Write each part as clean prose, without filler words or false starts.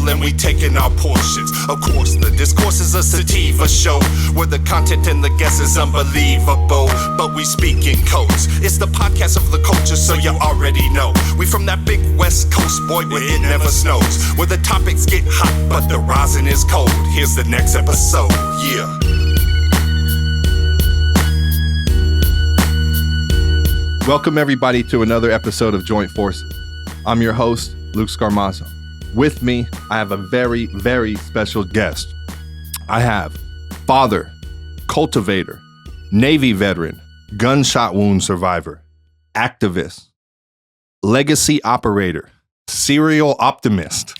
table and we taking our portions. Of course, the discourse is a sativa show where the content and the guest is unbelievable, but we speak in codes. It's the podcast of the culture, so you already know. We from that big West Coast, boy, where it never snows, where the topics get hot, but the rosin is cold. Here's the next episode, yeah. Welcome everybody to another episode of Joint Forces. I'm your host, Luke Scarmazzo. With me, I have a very, very special guest. I have father, cultivator, Navy veteran, gunshot wound survivor, activist, legacy operator, serial optimist,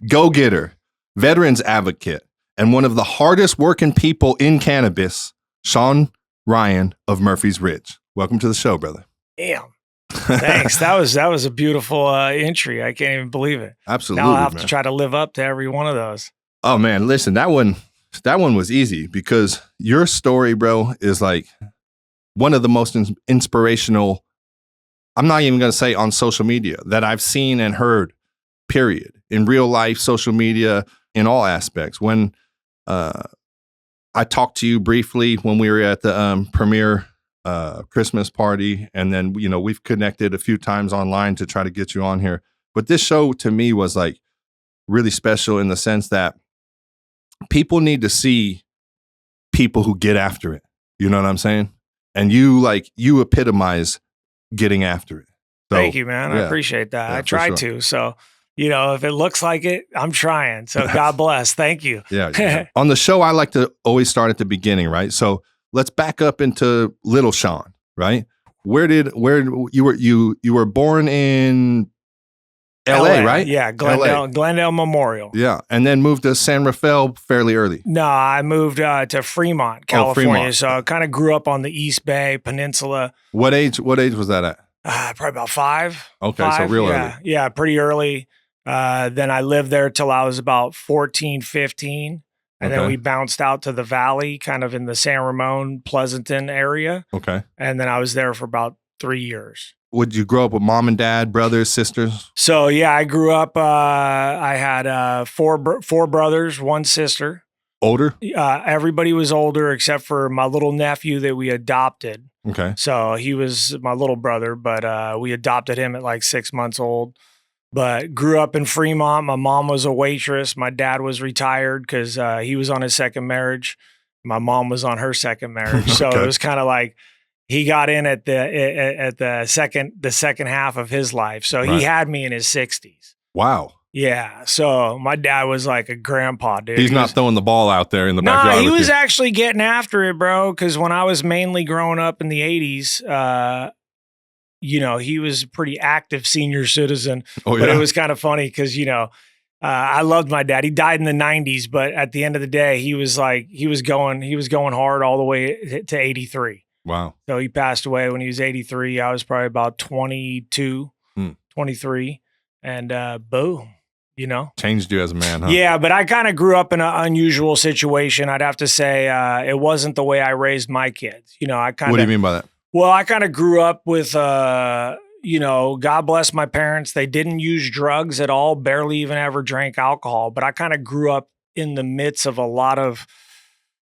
go-getter, veterans advocate, and one of the hardest working people in cannabis, Sean Ryan of Murphy's Ridge. Welcome to the show, brother. Damn. Thanks. That was a beautiful entry. I can't even believe it. Absolutely. Now I'll have to try to live up to every one of those. Oh man, listen, that one was easy because your story, bro, is like one of the most inspirational, I'm not even going to say on social media, that I've seen and heard, period. In real life, social media, in all aspects. When I talked to you briefly when we were at the premiere Christmas party, and then we've connected a few times online to try to get you on here, but this show to me was like really special in the sense that people need to see people who get after it, you know what I'm saying? And you epitomize getting after it. So, thank you, man. I appreciate that. I tried to, so if it looks like it, I'm trying. So God bless. Thank you. Yeah. On the show, I like to always start at the beginning, right? So let's back up into little Sean, right? Where you were born in LA, right? Yeah, Glendale Memorial. Yeah, and then moved to San Rafael fairly early. No, I moved to Fremont, California. Fremont. So I kind of grew up on the East Bay Peninsula. What age was that at? Probably about 5. Okay, so real early. Yeah, pretty early. Then I lived there till I was about 14, 15. And then we bounced out to the valley, kind of in the San Ramon, Pleasanton area. Okay. And then I was there for about 3 years. Would you grow up with mom and dad, brothers, sisters? So, yeah, I grew up, I had four brothers, 1 sister. Older? Everybody was older except for my little nephew that we adopted. Okay. So he was my little brother, but we adopted him at like 6 months old. But grew up in Fremont. My mom was a waitress. My dad was retired because he was on his second marriage. My mom was on her second marriage. So it was kind of like he got in at the second half of his life. So he had me in his 60s. Wow. Yeah. So my dad was like a grandpa, dude. He's not throwing the ball out there in the backyard. No, he was actually getting after it, bro. Because when I was mainly growing up in the 80s, he was a pretty active senior citizen. Oh, yeah. But it was kind of funny because, I loved my dad. He died in the 90s, but at the end of the day, he was going hard all the way to 83. Wow. So he passed away when he was 83. I was probably about 22, 23. And boom, Changed you as a man, huh? Yeah, but I kind of grew up in an unusual situation. I'd have to say it wasn't the way I raised my kids. What do you mean by that? Well, I kind of grew up with, God bless my parents. They didn't use drugs at all, barely even ever drank alcohol. But I kind of grew up in the midst of a lot of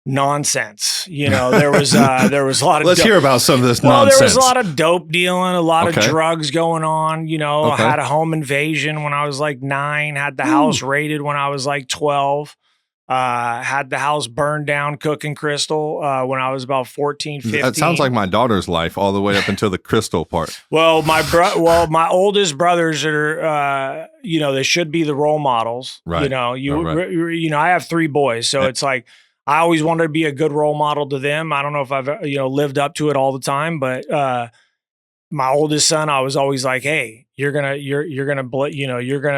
nonsense. There was a lot of. Let's hear about some of this nonsense. There was a lot of dope dealing, a lot of drugs going on. I had a home invasion when I was like 9. Had the house raided when I was like 12. Had the house burned down cooking crystal when I was about 14, 15. That sounds like my daughter's life all the way up until the crystal part. Well, my oldest brothers are, they should be the role models. Right. I have 3 boys, so it's like I always wanted to be a good role model to them. I don't know if I've lived up to it all the time, but my oldest son, I was always like, hey, you're gonna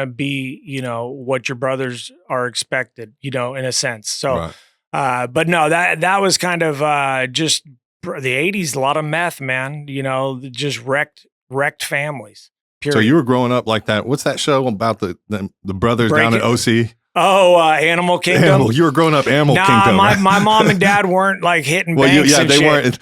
be, what your brothers are expected, in a sense. So, but no, that was kind of just the 80s, a lot of meth, man, just wrecked families. Period. So you were growing up like that. What's that show about the brothers down at OC? Oh, Animal Kingdom. You were growing up Animal Kingdom. My mom and dad weren't like hitting banks and they shit. weren't.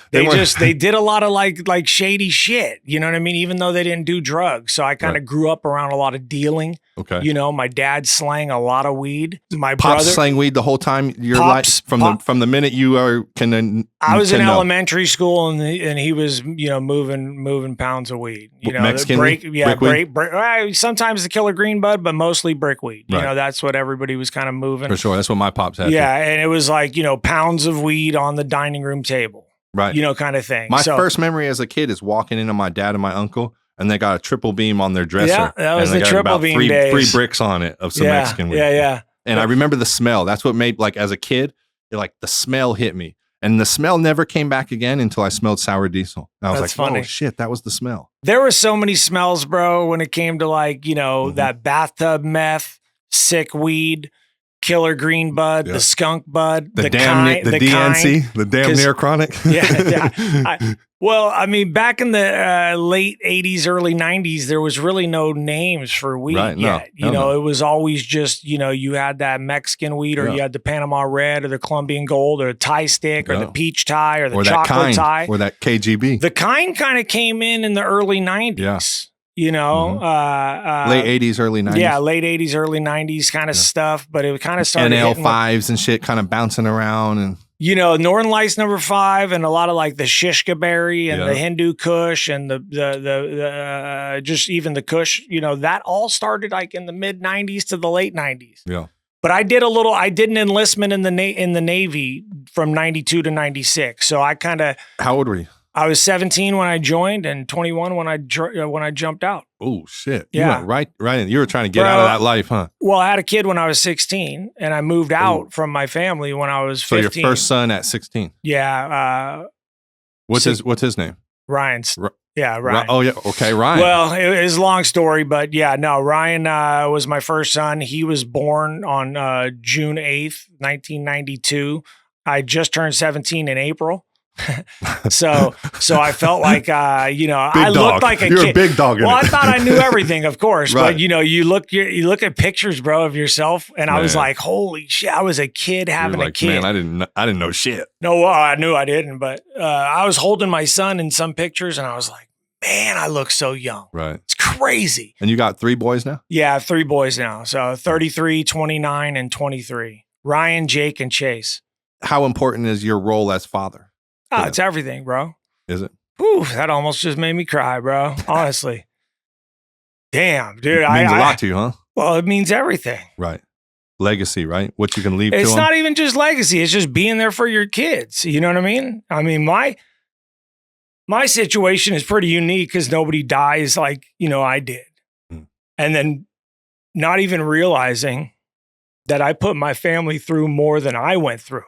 They did a lot of like shady shit. You know what I mean? Even though they didn't do drugs. So I kind of grew up around a lot of dealing. Okay. You know, my dad slang a lot of weed. My Pops brother slang weed the whole time your Pops- life from the minute you are I was in can know. elementary school and he was, you know, moving pounds of weed. You know, Mexican break, weed? yeah, Brick break. Sometimes the killer green bud, but mostly brick weed. You Right. know, that's what everybody was kind of moving. For sure. That's what my pops had. Yeah, and it was like, you know, pounds of weed on the dining room table. Right. You know, kind of thing. My first memory as a kid is walking in on my dad and my uncle, and they got a triple beam on their dresser. Yeah, that was and they the got triple about beam three days. bricks on it of some Mexican weed. Yeah. And I remember the smell. That's what made, like, as a kid, the smell hit me. And the smell never came back again until I smelled sour diesel. And I was That's like, funny. oh shit, that was the smell. There were so many smells, bro, when it came to like, you know, that bathtub meth, sick weed, killer green bud, the skunk bud, the DNC, the damn near chronic. Well, I mean, back in the late 80s, early 90s, there was really no names for weed yet. You know, it was always just, you know, you had that Mexican weed or you had the Panama Red or the Colombian Gold or the Thai stick or the peach Thai or the chocolate Thai. Or that KGB. The kind of came in the early 90s. Yeah. You know, late 80s, early 90s. Yeah, late 80s, early 90s kind of stuff. But it kind of started NL5s and shit kind of bouncing around. And you know, Northern Lights number 5 and a lot of like the shishka berry and the Hindu Kush and the just even the Kush, you know, that all started like in the mid 90s to the late 90s. Yeah. But I did an enlistment in the Navy from 92 to 96. So I kind of. How old were you? I was 17 when I joined and 21 when I jumped out. Oh shit! Yeah, you went right in. You were trying to get out of that life, huh? Well, I had a kid when I was 16, and I moved out from my family when I was 15. So your first son at 16. Yeah. What's his name? Ryan's. Yeah, Ryan. Oh yeah, okay, Ryan. Well, it was a long story, but yeah, no, Ryan was my first son. He was born on June 8th, 1992. I just turned 17 in April. so I felt like you know, big I dog. looked like a You're kid. A big dog. Well, I thought I knew everything, of course, right. But you know, you look at pictures, bro, of yourself, and I was like, holy shit, I was a kid having a kid. Man, I didn't know shit. No, well, I knew I didn't, but I was holding my son in some pictures, and I was like, man, I look so young. Right, it's crazy. And you got 3 boys now? Yeah, I have 3 boys now. So 33, 29, and 23. Ryan, Jake, and Chase. How important is your role as father? Oh, it's everything, bro. Is it? Whew, that almost just made me cry, bro. Honestly. Damn, dude. It means a lot to you, huh? Well, it means everything. Right. Legacy, right? What you can leave to them. It's not even just legacy. It's just being there for your kids. You know what I mean? I mean, my situation is pretty unique because nobody dies like, you know, I did. And then not even realizing that I put my family through more than I went through.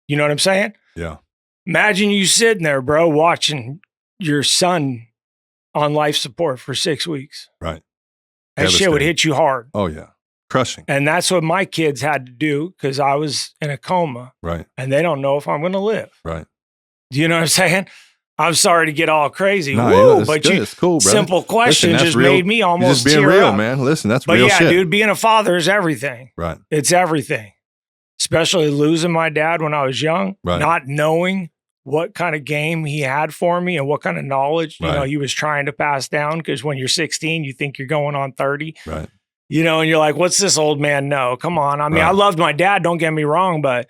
You know what I'm saying? Yeah. Imagine you sitting there, bro, watching your son on life support for 6 weeks. Right. That shit would hit you hard. Oh, yeah. Crushing. And that's what my kids had to do because I was in a coma. Right. And they don't know if I'm going to live. Right. Do you know what I'm saying? I'm sorry to get all crazy. No, but good. It's cool, bro. Simple question just real. made me almost just being tear real, up. man. Listen, that's but real yeah, shit. dude, being a father is everything. Right. It's everything. Especially losing my dad when I was young, right. Not knowing what kind of game he had for me and what kind of knowledge, you know, he was trying to pass down. Because when you're 16, you think you're going on 30. Right. You know, and you're like, what's this old man know? Come on. I mean, I loved my dad, don't get me wrong, but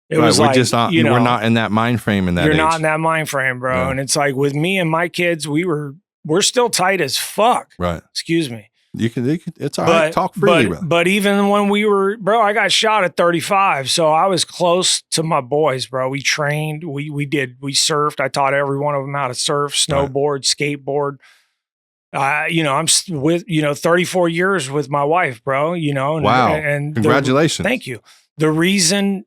it was like, just not, you know, we're not in that mind frame in that You're age. not in that mind frame, bro. Yeah. And it's like with me and my kids, we're still tight as fuck. Right. Excuse me. You can it's all right. Talk freely, bro. But even when we were, bro, I got shot at 35. So I was close to my boys, bro. We trained, we surfed. I taught every one of them how to surf, snowboard, skateboard. You know, I'm with, 34 years with my wife, bro, and, wow. And congratulations. Thank you. The reason,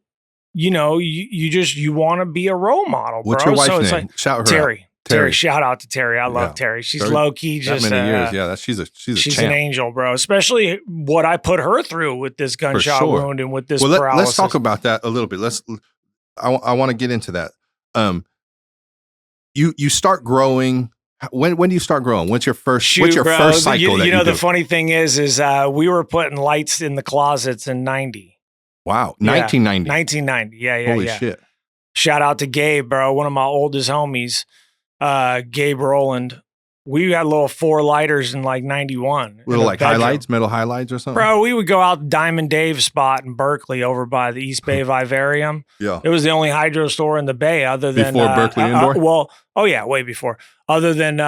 you want to be a role model, bro. What's your wife's so name? Like, shout her Terry. out. Terry, shout out to Terry. I love Terry. She's low key, just that many years. Yeah, she's she's an angel, bro. Especially what I put her through with this gunshot wound and with this paralysis. Let's talk about that a little bit. I want to get into that. You start growing. When do you start growing? What's your first? What's your first cycle? The funny thing is we were putting lights in the closets in 90. Wow, 1990. 1990. Yeah. Holy shit! Shout out to Gabe, bro. One of my oldest homies. Gabe Rowland we had little 4 lighters in like 91. Little like highlights, metal highlights or something? Bro, we would go out to Diamond Dave's spot in Berkeley over by the East Bay Vivarium. Yeah. It was the only hydro store in the Bay other than... Before Berkeley Indoor? Way before. Other than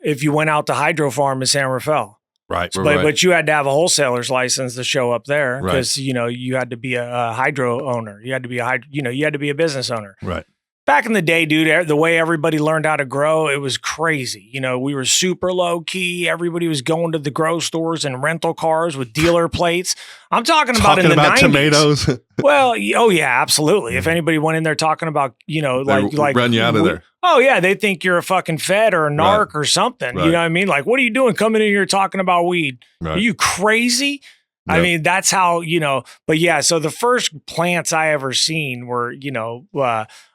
if you went out to Hydro Farm in San Rafael. Right, But you had to have a wholesaler's license to show up there because, Right. you had to be a hydro owner. You had to be you had to be a business owner. Right. Back in the day, dude, the way everybody learned how to grow, it was crazy. We were super low key. Everybody was going to the grow stores and rental cars with dealer plates. I'm talking about in the 90s. Tomatoes. Well, oh yeah, absolutely. If anybody went in there talking about, like run you out of there. Oh yeah, they think you're a fucking fed or a narc or something. Right. You know what I mean? Like, what are you doing coming in here talking about weed? Right. Are you crazy? Yep. I mean, that's how, but yeah, so the first plants I ever seen were,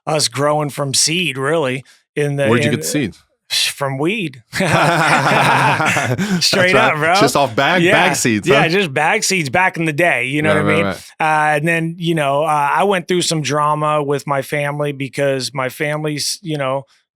us growing from seed, really. Where'd you get the seeds? From weed. Straight right. up, bro. Just off bag seeds, huh? Yeah, just bag seeds back in the day. You know what I mean? Right. And then, I went through some drama with my family because my family's,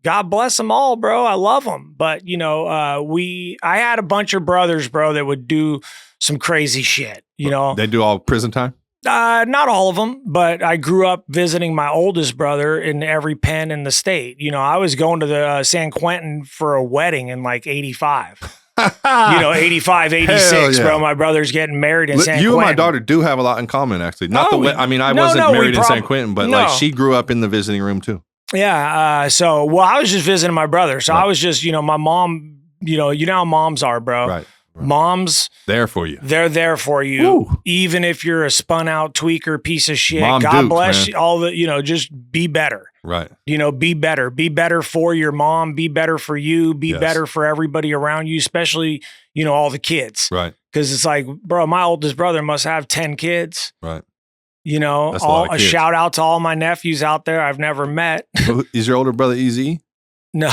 God bless them all, bro. I love them. But, I had a bunch of brothers, bro, that would do some crazy shit, They do all prison time? Not all of them, but I grew up visiting my oldest brother in every pen in the state. I was going to the San Quentin for a wedding in like 85. 85, 86, yeah. bro. My brother's getting married in San Quentin. You and my daughter do have a lot in common, actually. I wasn't married in San Quentin, but like she grew up in the visiting room too. Yeah. I was just visiting my brother. So I was just, my mom, you know how moms are, bro. Right. Moms, there for you. They're there for you. Woo. Even if you're a spun out tweaker piece of shit. Mom God Duke, bless man. you. All the, just be better. Right. Be better. Be better for your mom. Be better for you. Be better for everybody around you, especially, all the kids. Right. Because it's like, bro, my oldest brother must have 10 kids. Right. That's a shout out to all my nephews out there I've never met. Is your older brother Easy? No.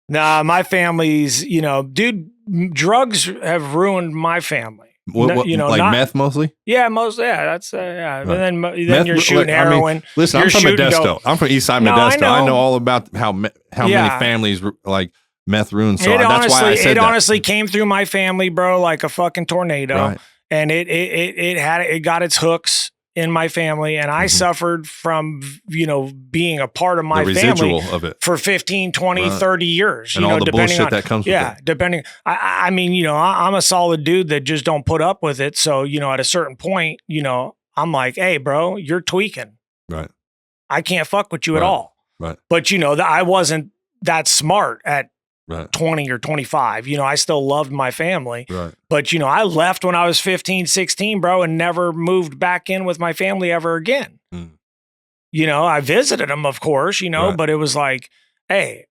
Nah, my family's, dude, drugs have ruined my family. Meth mostly? Yeah, mostly. Yeah, that's yeah. Right. And then meth, you're shooting heroin. Listen, I'm from Modesto. I'm from East Side Modesto. I know all about how many families like meth ruins. So that's why I said it honestly came through my family, bro, like a fucking tornado. Right. And it got its hooks in my family, and I suffered from, being a part of my family of it for 15, 20, 30 years. And all the bullshit that comes with it. Yeah, depending. I mean, I'm a solid dude that just don't put up with it. So, at a certain point, I'm like, hey, bro, you're tweaking. Right. I can't fuck with you at all. Right. But, I wasn't that smart at 20 or 25. I still loved my family. Right. But, I left when I was 15, 16, bro, and never moved back in with my family ever again. Mm. I visited them, of course, but it was like, hey,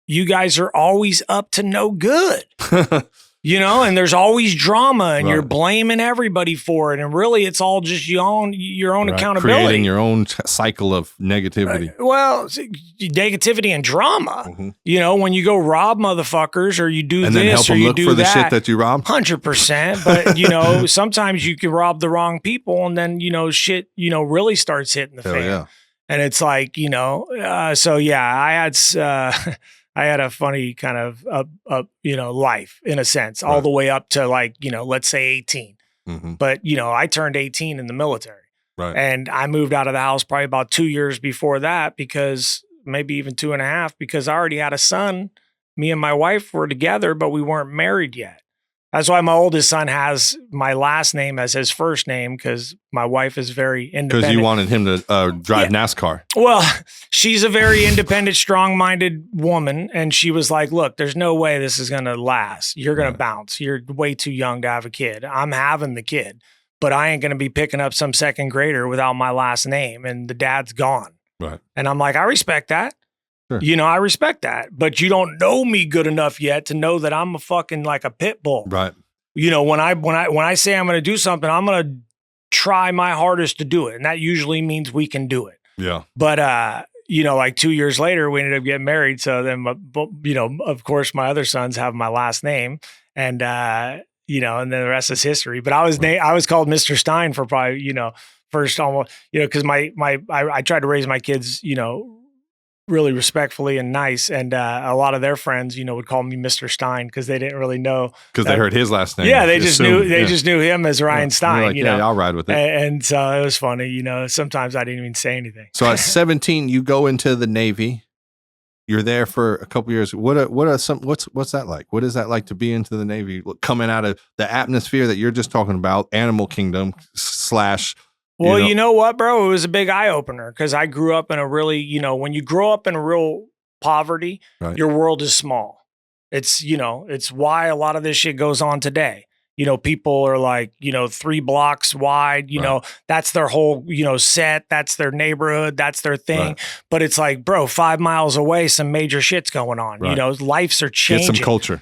you guys are always up to no good. And there's always drama and you're blaming everybody for it. And really, it's all just your own accountability. Creating your own cycle of negativity. Negativity and drama. Mm-hmm. When you go rob motherfuckers or you do and this then help or them you look do for that. The shit that you robbed. 100%. But, sometimes you can rob the wrong people and then, shit, really starts hitting the fan. Yeah. And it's like, I had a funny kind of, life in a sense, all the way up to like, let's say 18. Mm-hmm. But, I turned 18 in the military. Right. And I moved out of the house probably about 2 years before that because maybe even 2.5, because I already had a son. Me and my wife were together, but we weren't married yet. That's why my oldest son has my last name as his first name, because my wife is very independent. Because you wanted him to drive NASCAR. Well, she's a very independent, strong-minded woman, and she was like, look, there's no way this is going to last. You're going to bounce. You're way too young to have a kid. I'm having the kid, but I ain't going to be picking up some second grader without my last name, and the dad's gone. Right. And I'm like, I respect that. Sure. I respect that, but you don't know me good enough yet to know that I'm a fucking like a pit bull. Right. When I say I'm going to do something, I'm going to try my hardest to do it. And that usually means we can do it. Yeah. But, like 2 years later, we ended up getting married. So then, of course, my other sons have my last name and then the rest is history. But I was called Mr. Stein for probably, first almost, because I tried to raise my kids, really respectfully and nice. And a lot of their friends, would call me Mr. Stein because they didn't really know. Because they heard his last name. Yeah, they just knew him as Ryan Stein. Like, I'll ride with it. And so it was funny. Sometimes I didn't even say anything. So at 17, you go into the Navy. You're there for a couple years. What's that like? What is that like to be into the Navy, coming out of the atmosphere that you're just talking about, Animal Kingdom / Well, you know what, bro? It was a big eye opener because I grew up in a really, when you grow up in real poverty, right. Your world is small. It's, it's why a lot of this shit goes on today. People are like, 3 blocks wide, right. That's their whole, set. That's their neighborhood. That's their thing. Right. But it's like, bro, 5 miles away, some major shit's going on. Right. Lives are changing. Get some culture.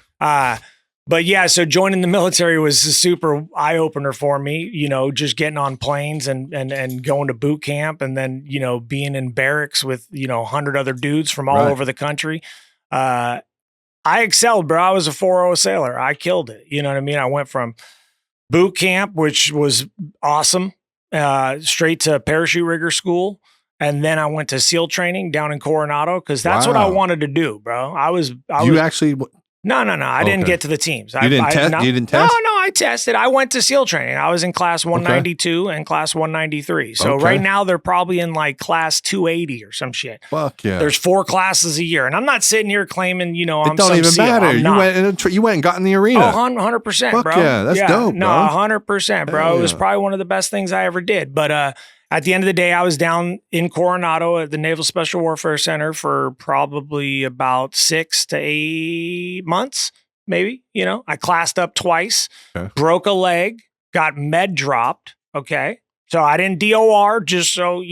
But yeah, so joining the military was a super eye opener for me, just getting on planes and going to boot camp and then, being in barracks with, 100 other dudes from all over the country. I excelled, bro. I was a 4.0 sailor. I killed it. You know what I mean? I went from boot camp, which was awesome, straight to parachute rigger school. And then I went to SEAL training down in Coronado because that's what I wanted to do, bro. No. I didn't get to the teams. You didn't test? You didn't test? No, I tested. I went to SEAL training. I was in class 192 and class 193. So right now they're probably in like class 280 or some shit. Fuck yeah. There's 4 classes a year. And I'm not sitting here claiming, I'm it don't even SEAL. matter. You went and got in the arena. Oh, 100%, Fuck bro. Yeah, that's dope, no, bro. 100%, bro. Hell It was yeah. probably one of the best things I ever did. But at the end of the day, I was down in Coronado at the Naval Special Warfare Center for probably about 6 to 8 months. Maybe, I classed up twice, broke a leg, got med dropped. Okay. So I didn't DOR just so,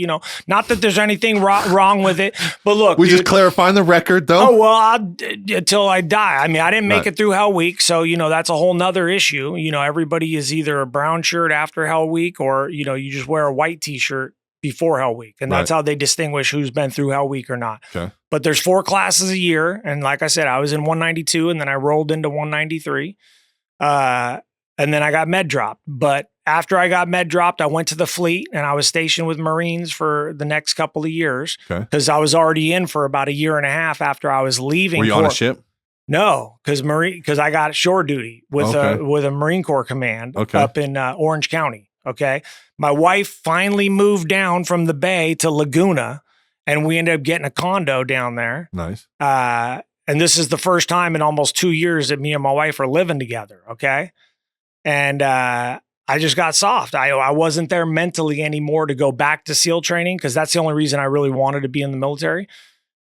not that there's anything wrong with it, but look, we just clarifying the record though. Oh, well, until I die. I mean, I didn't make it through Hell Week. So, that's a whole nother issue. Everybody is either a brown shirt after Hell Week or, you just wear a white t-shirt before Hell Week. And that's how they distinguish who's been through Hell Week or not. Okay. But there's 4 classes a year. And like I said, I was in 192 and then I rolled into 193. And then I got med dropped. But after I got med dropped, I went to the fleet and I was stationed with Marines for the next couple of years because I was already in for about 1.5 years after I was leaving. Were you on a ship? No, because I got shore duty with a Marine Corps command up in Orange County. Okay. My wife finally moved down from the Bay to Laguna and we ended up getting a condo down there. Nice. And this is the first time in almost 2 years that me and my wife are living together. Okay. And I just got soft. I wasn't there mentally anymore to go back to SEAL training because that's the only reason I really wanted to be in the military.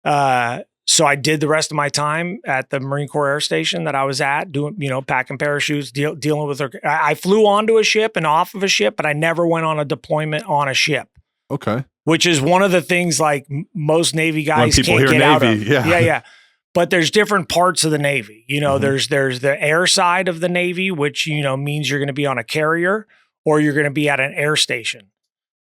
So I did the rest of my time at the Marine Corps Air Station that I was at doing, packing parachutes, dealing with I flew onto a ship and off of a ship, but I never went on a deployment on a ship. Okay. Which is one of the things like most Navy guys can't get out of. Yeah. But there's different parts of the Navy. There's the air side of the Navy, which, means you're going to be on a carrier or you're going to be at an air station.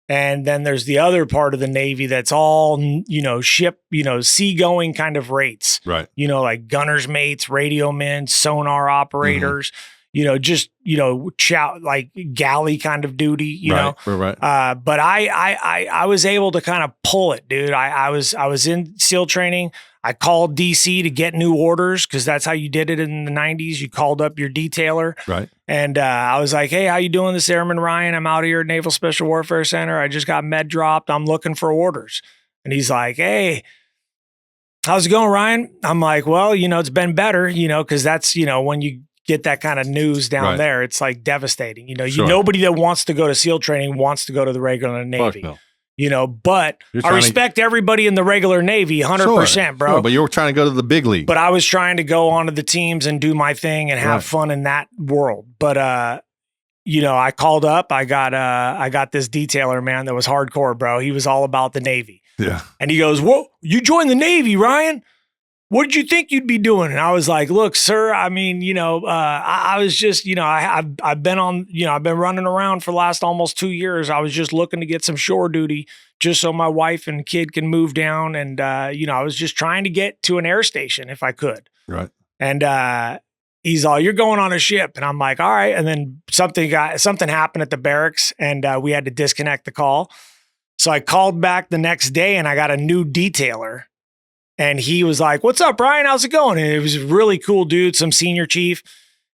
And then there's the other part of the Navy that's all, ship, seagoing kind of rates. Right. Like gunner's mates, radio men, sonar operators, like galley kind of duty, you know. Right. But I was able to kind of pull it, dude. I was in SEAL training. I called DC to get new orders because that's how you did it in the 90s. You called up your detailer. Right. And I was like, hey, how you doing? This is Airman Ryan. I'm out here at Naval Special Warfare Center. I just got med dropped. I'm looking for orders. And he's like, hey, how's it going, Ryan? I'm like, well, it's been better, because that's, when you get that kind of news down there, it's like devastating. Nobody that wants to go to SEAL training wants to go to the regular Navy. Fuck no. But I respect everybody in the regular Navy 100%, bro. Sure, but you were trying to go to the big league. But I was trying to go onto the teams and do my thing and have fun in that world. But, I called up, I got this detailer, man, that was hardcore, bro. He was all about the Navy. Yeah. And he goes, whoa, you joined the Navy, Ryan? What did you think you'd be doing? And I was like, look, sir, I mean, I was just, I've been on, I've been running around for the last almost 2 years. I was just looking to get some shore duty just so my wife and kid can move down. And, I was just trying to get to an air station if I could. Right. And he's all, you're going on a ship. And I'm like, all right. And then something happened at the barracks and we had to disconnect the call. So I called back the next day and I got a new detailer. And he was like, "What's up, Ryan? How's it going?" And it was a really cool dude, some senior chief.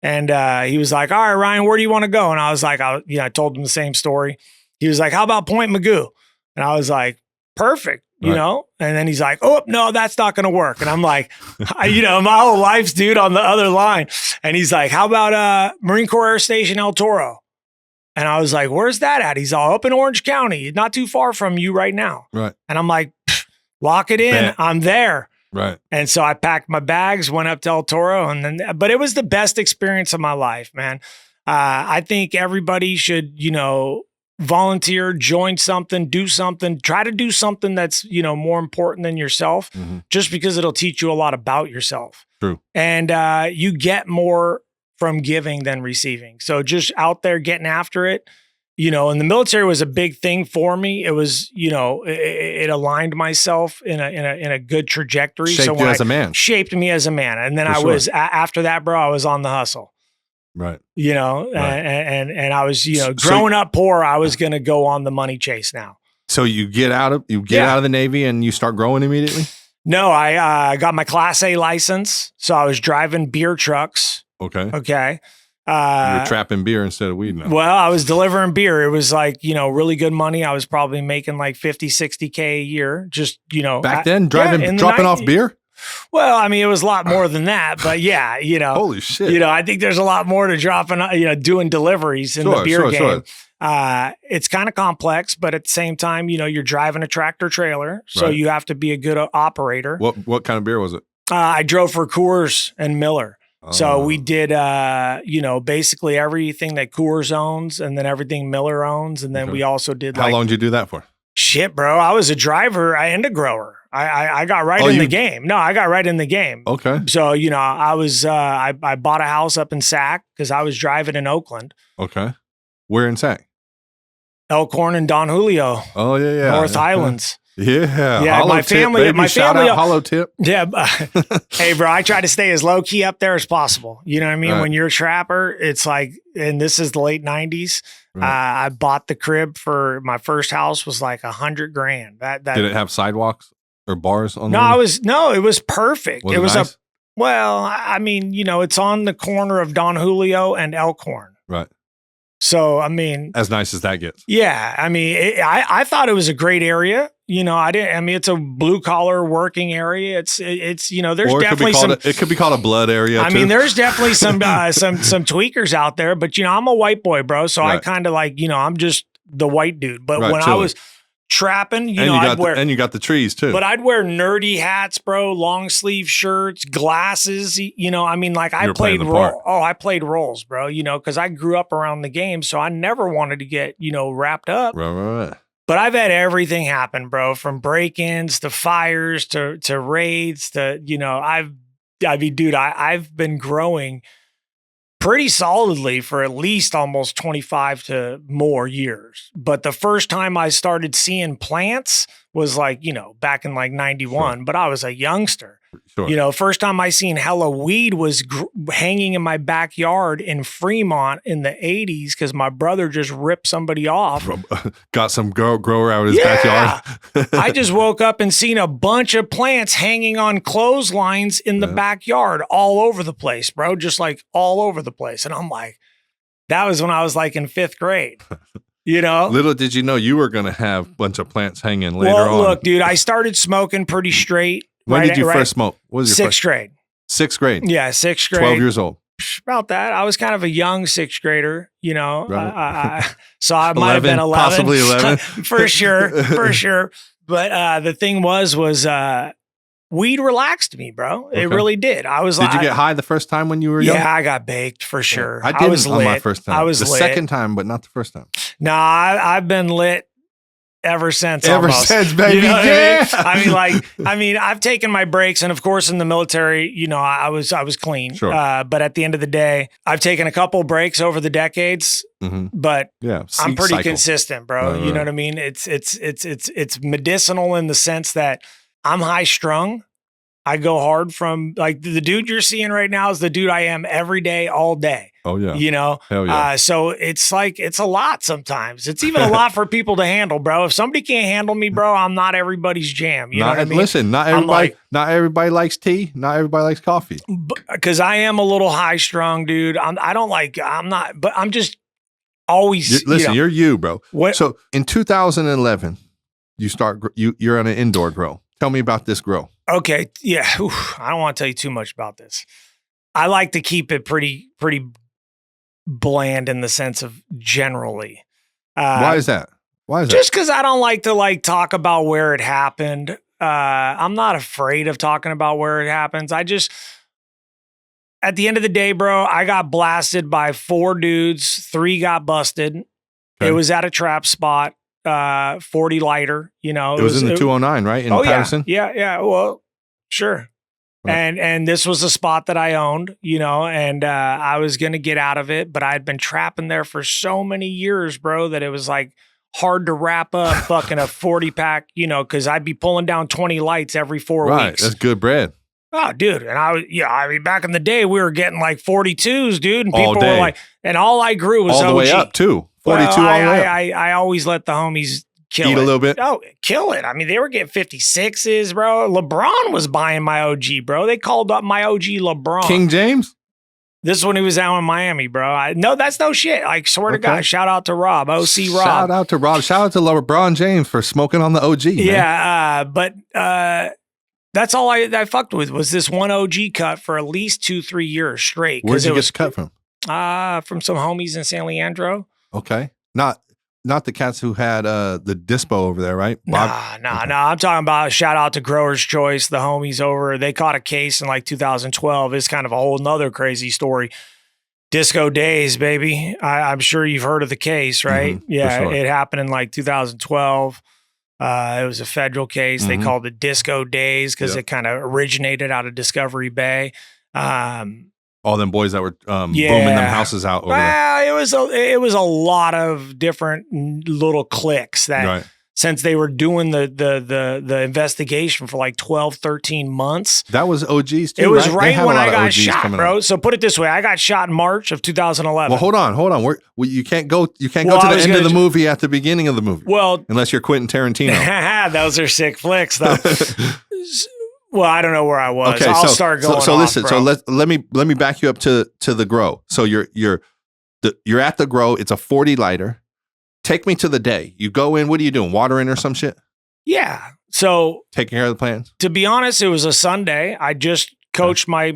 And he was like, "All right, Ryan, where do you want to go?" And I was like, I told him the same story. He was like, "How about Point Magoo?" And I was like, "Perfect." You know? And then he's like, "Oh, no, that's not going to work." And I'm like, my whole life's dude on the other line. And he's like, "How about Marine Corps Air Station El Toro?" And I was like, "Where's that at?" He's all up in Orange County, not too far from you right now. Right. And I'm like, "Lock it in. Bet. I'm there." Right. And so I packed my bags, went up to El Toro, but it was the best experience of my life, man. I think everybody should, volunteer, join something, do something, try to do something that's, more important than yourself, just because it'll teach you a lot about yourself. True. And you get more from giving than receiving. So just out there getting after it, and the military was a big thing for me. It was, it aligned myself in a good trajectory. Shaped you as a man. Shaped me as a man. And then after that, bro, I was on the hustle. Right. And I was, growing up poor, I was going to go on the money chase now. So you get out of the Navy and you start growing immediately? No, I got my Class A license. So I was driving beer trucks. Okay. You were trapping beer instead of weed now. Well, I was delivering beer. It was like, really good money. I was probably making like 50, 60K a year. Just, back then, dropping off beer? Well, I mean, it was a lot more than that, but yeah, Holy shit. I think there's a lot more to dropping, doing deliveries in the beer game. Sure. It's kind of complex, but at the same time, you're driving a tractor trailer, so you have to be a good operator. What kind of beer was it? I drove for Coors and Miller. So we did, basically everything that Coors owns and then everything Miller owns. And then we also did How long did you do that for? Shit, bro. I was a driver and a grower. I got right in the game. No, I got right in the game. Okay. So, I was, I bought a house up in Sac because I was driving in Oakland. Okay. Where in Sac? Elkhorn and Don Julio. Oh, yeah. North Highlands. Yeah. My family, Shout out Hollow Tip. Yeah. Hey, bro, I try to stay as low key up there as possible. You know what I mean? Right. When you're a trapper, it's like, and this is the late 90s. Right. I bought the crib for my first house was like $100,000. That did it have sidewalks or bars on? It was perfect. It was nice? It's on the corner of Don Julio and Elkhorn. Right. So, I mean, as nice as that gets. Yeah. I mean, I thought it was a great area. It's a blue collar working area. It's there's definitely it could be called a blood area. I mean, there's definitely some tweakers out there, but I'm a white boy, bro. So I kind of like, I'm just the white dude. But when I was trapping, and you got the trees too. But I'd wear nerdy hats, bro, long sleeve shirts, glasses. I played roles. Oh, I played roles, bro. Because I grew up around the game, so I never wanted to get wrapped up. Right. But I've had everything happen, bro, from break-ins to fires to raids to I've been growing pretty solidly for at least almost 25 to more years. But the first time I started seeing plants was like, back in like 91, sure. But I was a youngster. Sure. First time I seen hella weed was hanging in my backyard in Fremont in the 80s because my brother just ripped somebody off. Got some grower out of his backyard. I just woke up and seen a bunch of plants hanging on clotheslines in the backyard all over the place, bro. Just like all over the place. And I'm like, that was when I was like in 5th grade. Little did you know you were going to have a bunch of plants hanging later on. Well, look, dude, I started smoking pretty straight. When did you first smoke? What was your 6th grade. 6th grade? Yeah, 6th grade. 12 years old. About that. I was kind of a young 6th grader, Right. So I might have been 11. Possibly 11. For sure. But the thing was weed relaxed me, bro. Okay. It really did. I was Did you get high the first time when you were young? Yeah, I got baked for sure. I didn't was lit. On my first time. I was the lit. second time, but not the first time. Nah, I've been lit ever since. Ever since, baby. I've taken my breaks, and of course, in the military, I was clean. Sure. But at the end of the day, I've taken a couple breaks over the decades. Mm-hmm. But I'm pretty consistent, bro. Right. You know what I mean? It's medicinal in the sense that I'm high strung. I go hard from like the dude you're seeing right now is the dude I am every day, all day. Oh yeah. You know, Hell yeah. so it's like, it's a lot sometimes. It's even a lot for people to handle, bro. If somebody can't handle me, bro, I'm not everybody's jam. You know what I mean? Listen, not everybody likes tea. Not everybody likes coffee. Because I am a little high strung, dude. I'm just always. You're you, bro. So in 2011, you're on an indoor grow. Tell me about this grow. Okay. Yeah. Oof, I don't want to tell you too much about this. I like to keep it pretty bland in the sense of generally. Why is that? Just because I don't like to talk about where it happened. I'm not afraid of talking about where it happens. At the end of the day, bro, I got blasted by 4 dudes. 3 got busted. Okay. It was at a trap spot, 40 lighter, you know. It was in the 209, right? In Patterson? Yeah. Well, sure. Right. And this was a spot that I owned, you know, and I was going to get out of it, but I had been trapping there for so many years, bro, that it was like hard to wrap up fucking a 40 pack, you know, because I'd be pulling down 20 lights every 4 weeks. Right. That's good bread. Oh, dude. And back in the day, we were getting like 42s, dude. And people were like, and all I grew was all the OG. way up too. 42 all the way up. I always let the homies kill Eat it. A little bit. Oh, kill it. I mean, they were getting 56s, bro. LeBron was buying my OG, bro. They called up my OG LeBron. King James? This is when he was out in Miami, bro. No, that's no shit. I swear to God. Shout out to Rob, OC Rob. Shout out to Rob. Shout out to LeBron James for smoking on the OG, man. Yeah, but that's all I fucked with was this one OG cut for at least 2-3 years straight. Where'd you get the cut from? From some homies in San Leandro. Okay. Not the cats who had the dispo over there, right? Nah. I'm talking about shout out to Grower's Choice, the homies over. They caught a case in like 2012. It's kind of a whole nother crazy story. Disco Days, baby. I'm sure you've heard of the case, right? Mm-hmm, yeah, sure. It happened in like 2012. It was a federal case. Mm-hmm. They called it Disco Days because it kind of originated out of Discovery Bay. All them boys that were booming them houses out over there. It was a lot of different little cliques that since they were doing the investigation for like 12, 13 months. That was OGs too. It was right when I got shot, bro. So put it this way. I got shot in March of 2011. Well, hold on. You can't go to the end of the movie at the beginning of the movie. Well, unless you're Quentin Tarantino. Those are sick flicks though. Well, I don't know where I was. Okay, I'll start going. So listen. Bro. So let me back you up to the grow. So you're at the grow. It's a 40 lighter. Take me to the day. You go in. What are you doing? Watering or some shit? Yeah. So taking care of the plants. To be honest, it was a Sunday. I just coached my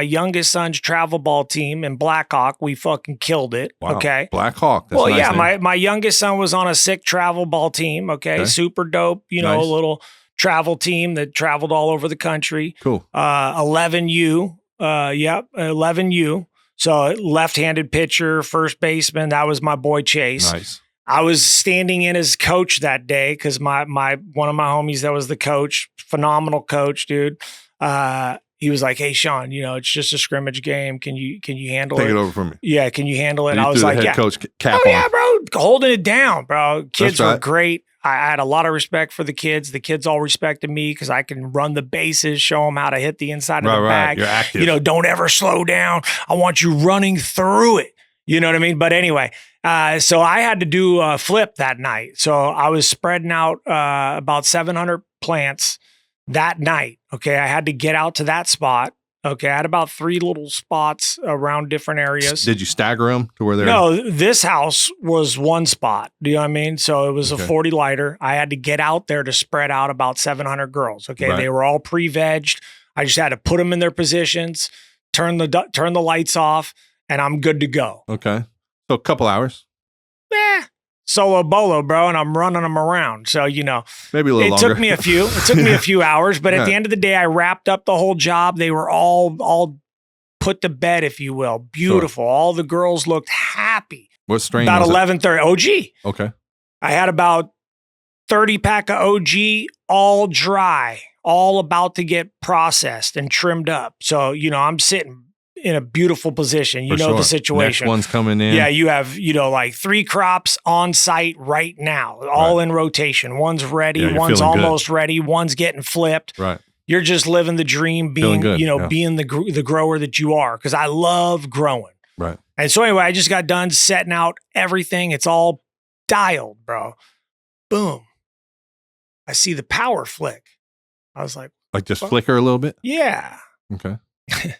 youngest son's travel ball team in Blackhawk. We fucking killed it. Wow. Okay. Blackhawk. Well, nice name. My youngest son was on a sick travel ball team. Okay. Super dope. You know, a little travel team that traveled all over the country. Cool. 11U. 11U. So left-handed pitcher, first baseman. That was my boy Chase. Nice. I was standing in as coach that day because my one of my homies that was the coach, phenomenal coach, dude. He was like, "Hey, Sean, you know, it's just a scrimmage game. Can you handle it? Take it over from me. Yeah, can you handle it?" I was like, "Yeah, coach cap on. Yeah, bro, holding it down, bro. Kids right. were great. I had a lot of respect for the kids. The kids all respected me because I can run the bases, show them how to hit the inside of the bag. You're active. You know, don't ever slow down. I want you running through it. You know what I mean? But anyway, so I had to do a flip that night. So I was spreading out about 700 plants that night. Okay. I had to get out to that spot. Okay. I had about 3 little spots around different areas. Did you stagger them to where they're? No, this house was one spot. Do you know what I mean? So it was a 40 lighter. I had to get out there to spread out about 700 girls. Okay. Right. They were all pre-vegged. I just had to put them in their positions, turn the lights off, and I'm good to go. Okay. So a couple hours. Solo bolo, bro, and I'm running them around. So, you know, maybe a little longer. It took me a few hours, but at the end of the day, I wrapped up the whole job. They were all put to bed, if you will. Beautiful. Sure. All the girls looked happy. What strain? About 11:30 OG. Okay. I had about 30 pack of OG, all dry, all about to get processed and trimmed up. So, you know, I'm sitting in a beautiful position. You know the situation. Next one's coming in. Yeah, you have, you know, like 3 crops on site right now, all in rotation. One's ready, one's almost ready, one's getting flipped. Right. You're just living the dream, being, you know, being the grower that you are. Because I love growing. Right. And so anyway, I just got done setting out everything. It's all dialed, bro. Boom. I see the power flick. I was like just flicker a little bit? Yeah. Okay.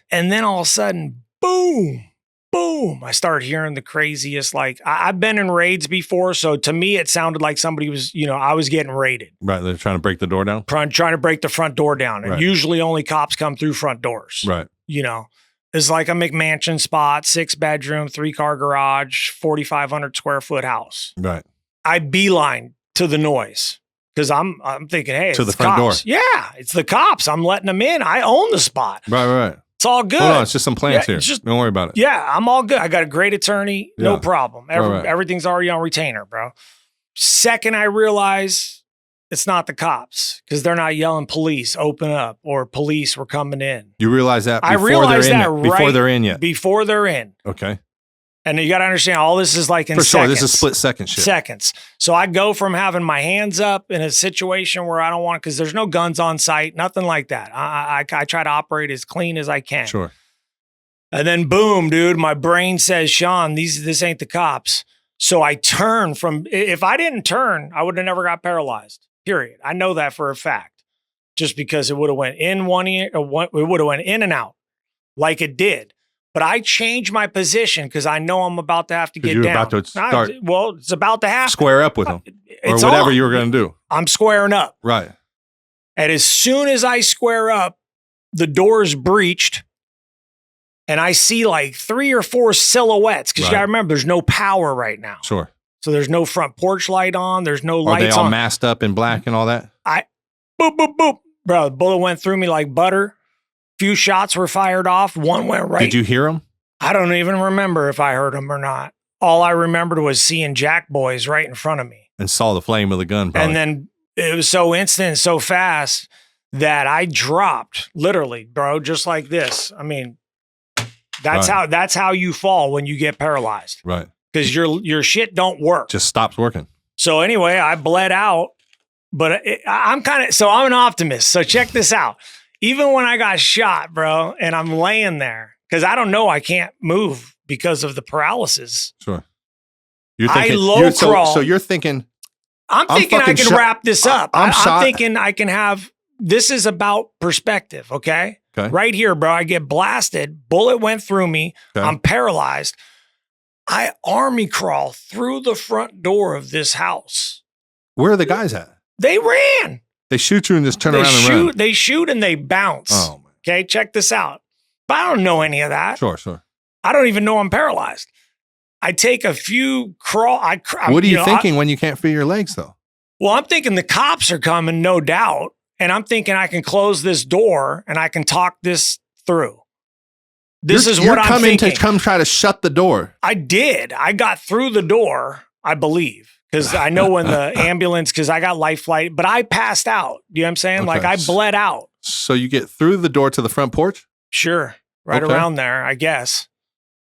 And then all of a sudden, boom, boom. I started hearing the craziest, like I've been in raids before. So to me, it sounded like somebody was, I was getting raided. Right. They're trying to break the door down? Trying to break the front door down. And usually only cops come through front doors. Right. It's like a McMansion spot, 6-bedroom, 3-car garage, 4,500 square foot house. Right. I beeline to the noise because I'm thinking, hey, to it's the front cops. door. Yeah, it's the cops. I'm letting them in. I own the spot. Right. It's all good. Hold on, it's just some plants here. Don't worry about it. Yeah, I'm all good. I got a great attorney. No problem. Everything's already on retainer, bro. Second, I realize it's not the cops because they're not yelling police, open up, or police were coming in. You realize that before I realized that before they're in yet. Before they're in. Okay. And you got to understand, all this is like in For seconds. sure, this is split second shit. Seconds. So I go from having my hands up in a situation where I don't want, because there's no guns on site, nothing like that. I try to operate as clean as I can. Sure. And then boom, dude, my brain says, Sean, this ain't the cops. So I turn from, if I didn't turn, I would have never got paralyzed, period. I know that for a fact, just because it would have went in one ear, it would have went in and out like it did. But I changed my position because I know I'm about to have to get down. You're about to start. It's about to happen. Square up with them. Or whatever you were going to do. I'm squaring up. Right. And as soon as I square up, the door is breached. And I see like 3 or 4 silhouettes. Because you got to remember, there's no power right now. Sure. So there's no front porch light on. There's no lights on. Are they all masked up in black and all that? Boop, boop, boop. Bro, the bullet went through me like butter. Few shots were fired off. One went right. Did you hear them? I don't even remember if I heard them or not. All I remembered was seeing Jack boys right in front of me. And saw the flame of the gun, probably. And then it was so instant, so fast that I dropped, literally, bro, just like this. I mean, that's how you fall when you get paralyzed. Right. Because your shit don't work. Just stops working. So anyway, I bled out, but I'm an optimist. So check this out. Even when I got shot, bro, and I'm laying there, because I don't know, I can't move because of the paralysis. Sure. You're thinking, crawl. So you're thinking, I'm thinking I can wrap this up. I'm thinking I can have, this is about perspective, okay? Right here, bro, I get blasted. Bullet went through me. Okay. I'm paralyzed. I army crawl through the front door of this house. Where are the guys at? They ran. They shoot you and just turn around and run. They shoot and they bounce. Oh, man. Okay, check this out. But I don't know any of that. Sure. I don't even know I'm paralyzed. I take a few crawl. What are you thinking when you can't feel your legs, though? Well, I'm thinking the cops are coming, no doubt. And I'm thinking I can close this door and I can talk this through. This is what I'm thinking. You're coming to come try to shut the door. I did. I got through the door, I believe. Because I know when the ambulance, because I got life flight, but I passed out. You know what I'm saying? Okay. Like I bled out. So you get through the door to the front porch? Sure. Right around there, I guess.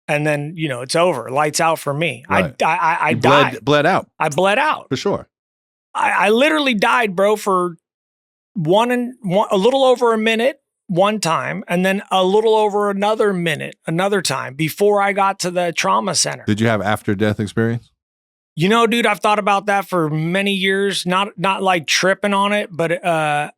And then, it's over. Lights out for me. Right. I died. Bled out. I bled out. For sure. I literally died, bro, for a little over a minute one time, and then a little over another minute another time before I got to the trauma center. Did you have after-death experience? Dude, I've thought about that for many years, not like tripping on it, but I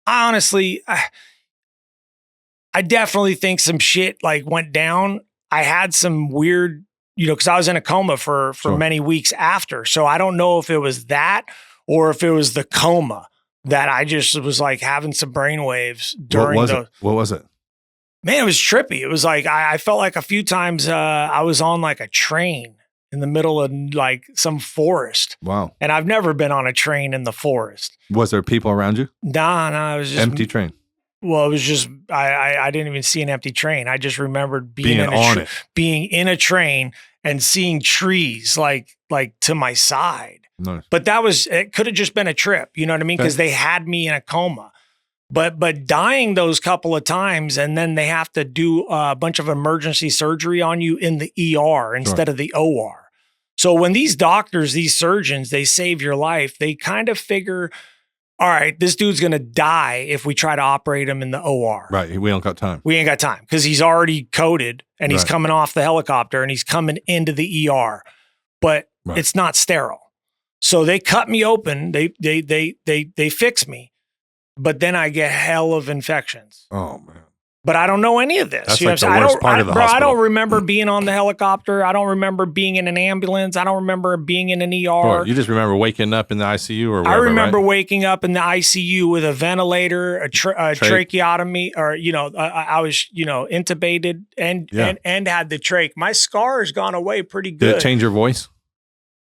honestly, I definitely think some shit like went down. I had some weird, because I was in a coma for many weeks after. So I don't know if it was that or if it was the coma that I just was like having some brainwaves during What was it? Man, it was trippy. It was like, I felt like a few times I was on like a train in the middle of like some forest. Wow. And I've never been on a train in the forest. Was there people around you? Nah, it was just empty train. Well, it was just, I didn't even see an empty train. I just remembered being in a train and seeing trees like to my side. Nice. But it could have just been a trip. You know what I mean? Because they had me in a coma. But dying those couple of times, and then they have to do a bunch of emergency surgery on you in the ER instead of the OR. So when these doctors, these surgeons, they save your life, they kind of figure all right, this dude's going to die if we try to operate him in the OR. Right. We don't got time. We ain't got time because he's already coded and he's Right. coming off the helicopter and he's coming into the ER, but Right. it's not sterile. So they cut me open. They fix me, but then I get hell of infections. Oh man. But I don't know any of this. That's You know like what I'm the saying? worst part of the I hospital. don't remember being on the helicopter. I don't remember being in an ambulance. I don't remember being in an ER. Sure. You just remember waking up in the ICU or whatever, I remember right? waking up in the ICU with a ventilator, a tracheotomy, or I was intubated and had the trach. My scar has gone away pretty good. Did it change your voice?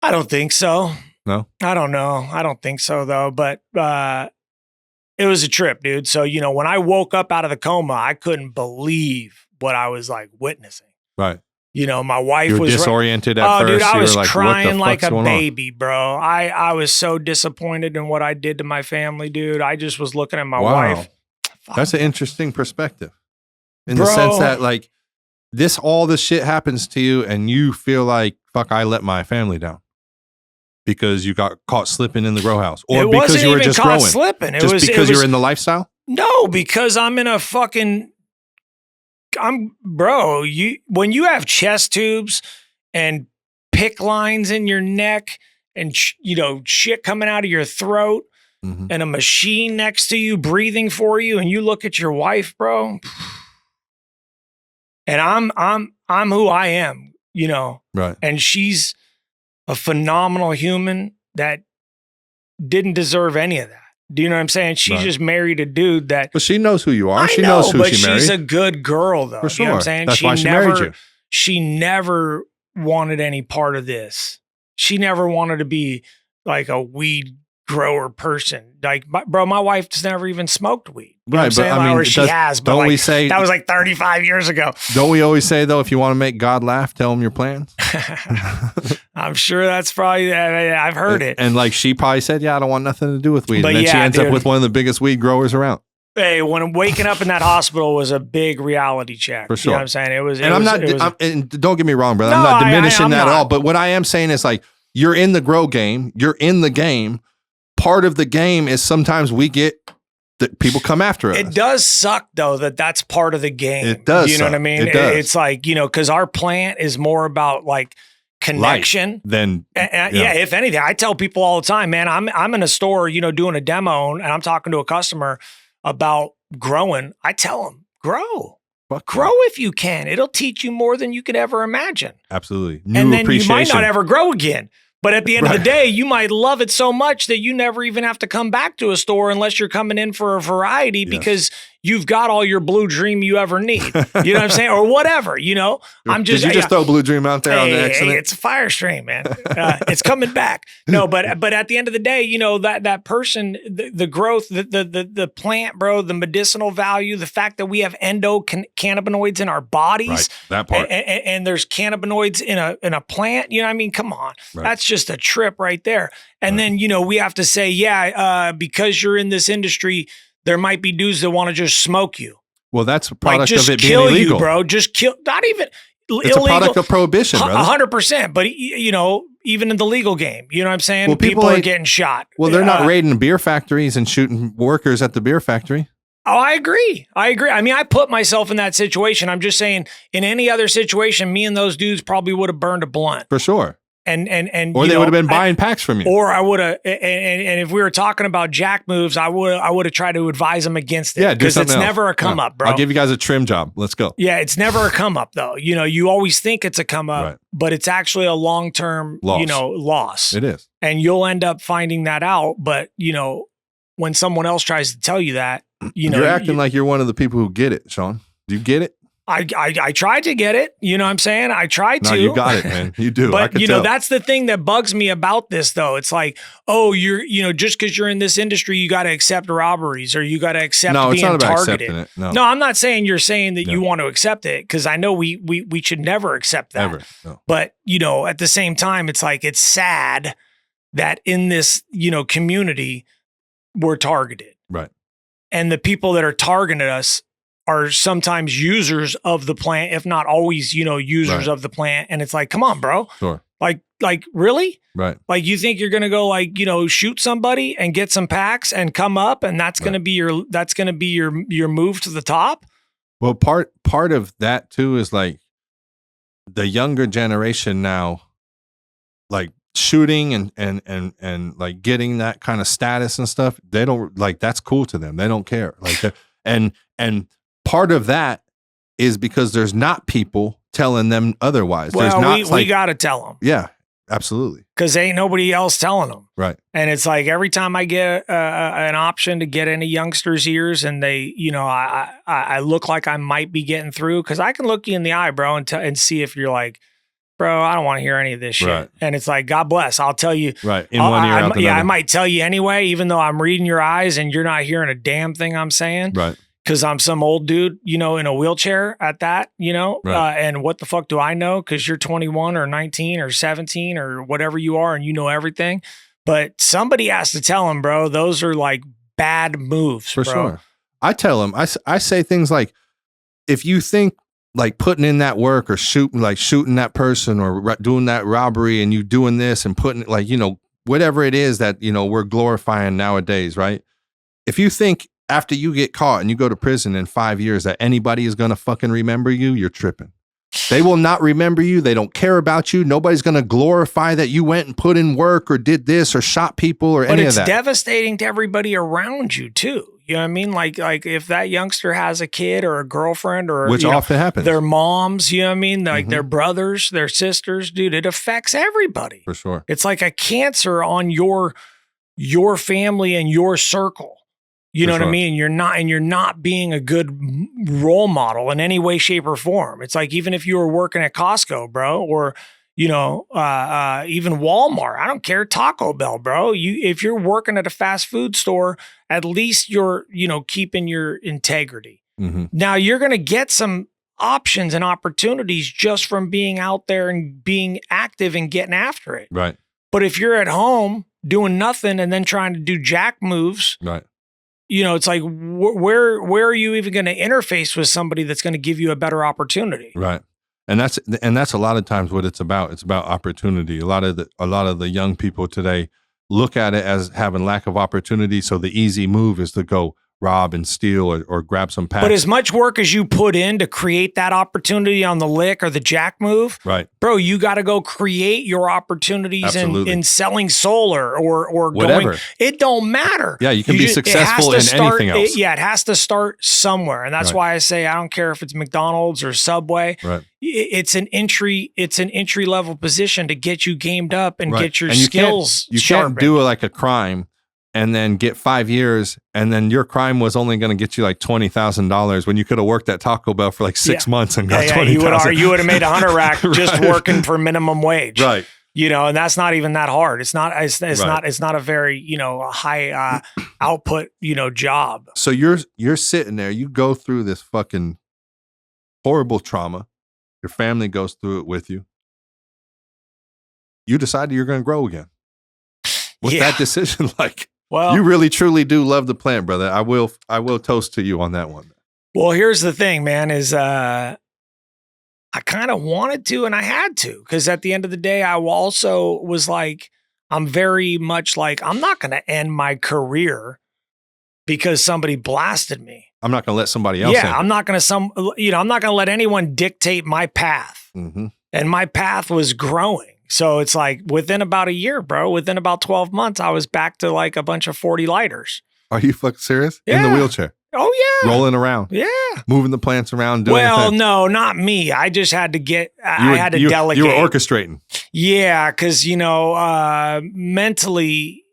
I don't think so. No? I don't know. I don't think so though. But it was a trip, dude. So when I woke up out of the coma, I couldn't believe what I was like witnessing. Right. My wife You were was disoriented at oh, first. dude, I You was were like, crying what the like fuck's a going on? baby, bro. I was so disappointed in what I did to my family, dude. I just was looking at my wife. Fuck. That's an interesting perspective. In Bro. the sense that like all this shit happens to you and you feel like, fuck, I let my family down. Because you got caught slipping in the grow house. Or It because wasn't you were even just caught growing. slipping. Just because you're in the lifestyle? No, because I'm in a fucking when you have chest tubes and pick lines in your neck and shit coming out of your throat Mm-hmm. and a machine next to you breathing for you and you look at your wife, bro, and I'm who I am, Right. and she's a phenomenal human that didn't deserve any of that. Do you know what I'm saying? She Right. just married a dude that But she knows who you are. I She know, knows who but she married. she's a good girl though. For sure. You know what I'm saying? That's why she married you. She never wanted any part of this. She never wanted to be like a weed grower person. Like, my wife's never even smoked weed. You know what I'm Right, but saying? I mean, or she has, but don't like, we say that was like 35 years ago. Don't we always say though, if you want to make God laugh, tell him your plans? I'm sure that's probably, I've heard it. And like she probably said, yeah, I don't want nothing to do with weed. But And then she yeah, ends up dude. with one of the biggest weed growers around. Hey, when waking up in that hospital was a big reality check. For You know sure. what I'm saying? It was, And don't get me wrong, brother. I'm No, not diminishing I'm that at not. all. But what I am saying is like, you're in the grow game. You're in the game. Part of the game is sometimes we get that people come after us. It does suck though that's part of the game. It does You know what I suck. mean? It does. It's like, because our plant is more about like connection. Then Yeah, if anything, I tell people all the time, man, I'm in a store, doing a demo and I'm talking to a customer about growing. I tell them, grow if you can. It'll teach you more than you could ever imagine. Absolutely. And then you might appreciation. not ever grow again. But at the end of the Right. day, you might love it so much that you never even have to come back to a store unless you're coming in for a variety because you've got all your blue dream you ever need. You know what I'm saying? Or whatever, I'm just. Did you just throw Blue Dream out there on the accident? Hey, it's a fire stream, man. It's coming back. No, but at the end of the day, that person, the growth, the plant, bro, the medicinal value, the fact that we have endocannabinoids in our bodies, Right. That part. and there's cannabinoids in a plant. You know what I mean? Come on, Right. that's just a trip right there. And then we have to say, because you're in this industry, there might be dudes that want to just smoke you. Well, that's a Like product just of it being kill illegal. you, bro. Just kill. Not even It's illegal. a product of prohibition, brother. 100%. But even in the legal game, you know what I'm saying? Well, people people are ain't- getting shot. Well, they're not raiding beer factories and shooting workers at the beer factory. Oh, I agree. I mean, I put myself in that situation. I'm just saying, in any other situation, me and those dudes probably would have burned a blunt. For sure. And Or they would have been buying packs from you. Or I would have, and if we were talking about jack moves, I would have tried to advise them against it. Yeah, do because it's something else. never a come up, bro. I'll give you guys a trim job. Let's go. Yeah, it's never a come up though. You always think it's a come up, Right. but it's actually a long term, Loss. loss. It is. And you'll end up finding that out. But when someone else tries to tell you that, You're acting like you're one of the people who get it, Sean. Do you get it? I tried to get it. You know what I'm saying? I tried No, to. you got it, man. You do. I But can tell. that's the thing that bugs me about this though. It's like, oh, you're just because you're in this industry, you got to accept robberies or you got to accept No, it's being not about targeted. accepting it. No, I'm not saying you're saying that you No. want to accept it because I know we should never accept that. Ever. No. But at the same time, it's like it's sad that in this community we're targeted, Right. and the people that are targeting us are sometimes users of the plant, if not always, users Right. of the plant. And it's like, come on, bro. Sure. Like like, really? Right. Like, you think you're going to go like, shoot somebody and get some packs and come up, and that's going to be your move to the top? Well, part of that too is like the younger generation now, like shooting and like getting that kind of status and stuff. They don't like, that's cool to them. They don't care. Like, and part of that is because there's not people telling them otherwise. Well, there's not we got to tell them. Yeah, absolutely. Because ain't nobody else telling them. Right. And it's like every time I get an option to get into youngsters' ears and they, I look like I might be getting through, because I can look you in the eye, bro, and see if you're like, bro, I don't want to hear any of this shit. Right. And it's like, God bless. I'll tell you. Right. In one ear, out the other. I might tell you anyway, even though I'm reading your eyes and you're not hearing a damn thing I'm saying. Right. Because I'm some old dude, in a wheelchair at that, Right. and what the fuck do I know? Because you're 21 or 19 or 17 or whatever you are, and you know everything. But somebody has to tell them, bro, those are like bad moves, For bro. sure. I tell them, I say things like, if you think like putting in that work or shooting that person or doing that robbery, and you doing this and putting like, whatever it is that, we're glorifying nowadays, right? If you think after you get caught and you go to prison in 5 years that anybody is going to fucking remember you, you're tripping. They will not remember you. They don't care about you. Nobody's going to glorify that you went and put in work or did this or shot people or any of that. But it's devastating to everybody around you too. You know what I mean? Like if that youngster has a kid or a girlfriend or which often happens, their moms, you know what I mean? Like their brothers, their sisters, dude, it affects everybody. For sure. It's like a cancer on your family and your circle. You know what I mean? And you're not being a good role model in any way, shape, or form. It's like, even if you were working at Costco, bro, or even Walmart, I don't care, Taco Bell, bro. If you're working at a fast food store, at least you're, keeping your integrity. Mm-hmm. Now you're going to get some options and opportunities just from being out there and being active and getting after it. Right. But if you're at home doing nothing and then trying to do jack moves, right. It's like, where are you even going to interface with somebody that's going to give you a better opportunity? Right. And that's a lot of times what it's about. It's about opportunity. A lot of the young people today look at it as having lack of opportunity. So the easy move is to go rob and steal or grab some packs. But as much work as you put in to create that opportunity on the lick or the jack move, right, bro, you got to go create your opportunities in selling solar or whatever. Going. It don't matter. Yeah, you can be successful in anything else. It has to start somewhere, and that's why I say I don't care if it's McDonald's or Subway. Right. It's an entry level position to get you gamed up and get your and skills. You can't do like a crime and then get 5 years, and then your crime was only going to get you like $20,000 when you could have worked at Taco Bell for like 6 months and got $20,000. You would have made $100 rack just Right. working for minimum wage, right? And that's not even that hard. It's not a very high output job. So you're sitting there, you go through this fucking horrible trauma. Your family goes through it with you. You decided you're going to grow again. What's that decision like? Well, you really truly do love the plant, brother. I will toast to you on that one. Well, here's the thing, man, is I kind of wanted to and I had to, because at the end of the day, I also was like, I'm very much like, I'm not going to end my career because somebody blasted me. I'm not going to let somebody else. Yeah, I'm not going to I'm not going to let anyone dictate my path. Mm-hmm. And my path was growing. So it's like within about a year, bro, within about 12 months, I was back to like a bunch of 40 lighters. Are you fucking serious? Yeah. In the wheelchair? Oh, yeah. Rolling around. Yeah. Moving the plants around. Doing things. No, not me. I just had to I had to delegate. You were orchestrating. Yeah. Cause mentally,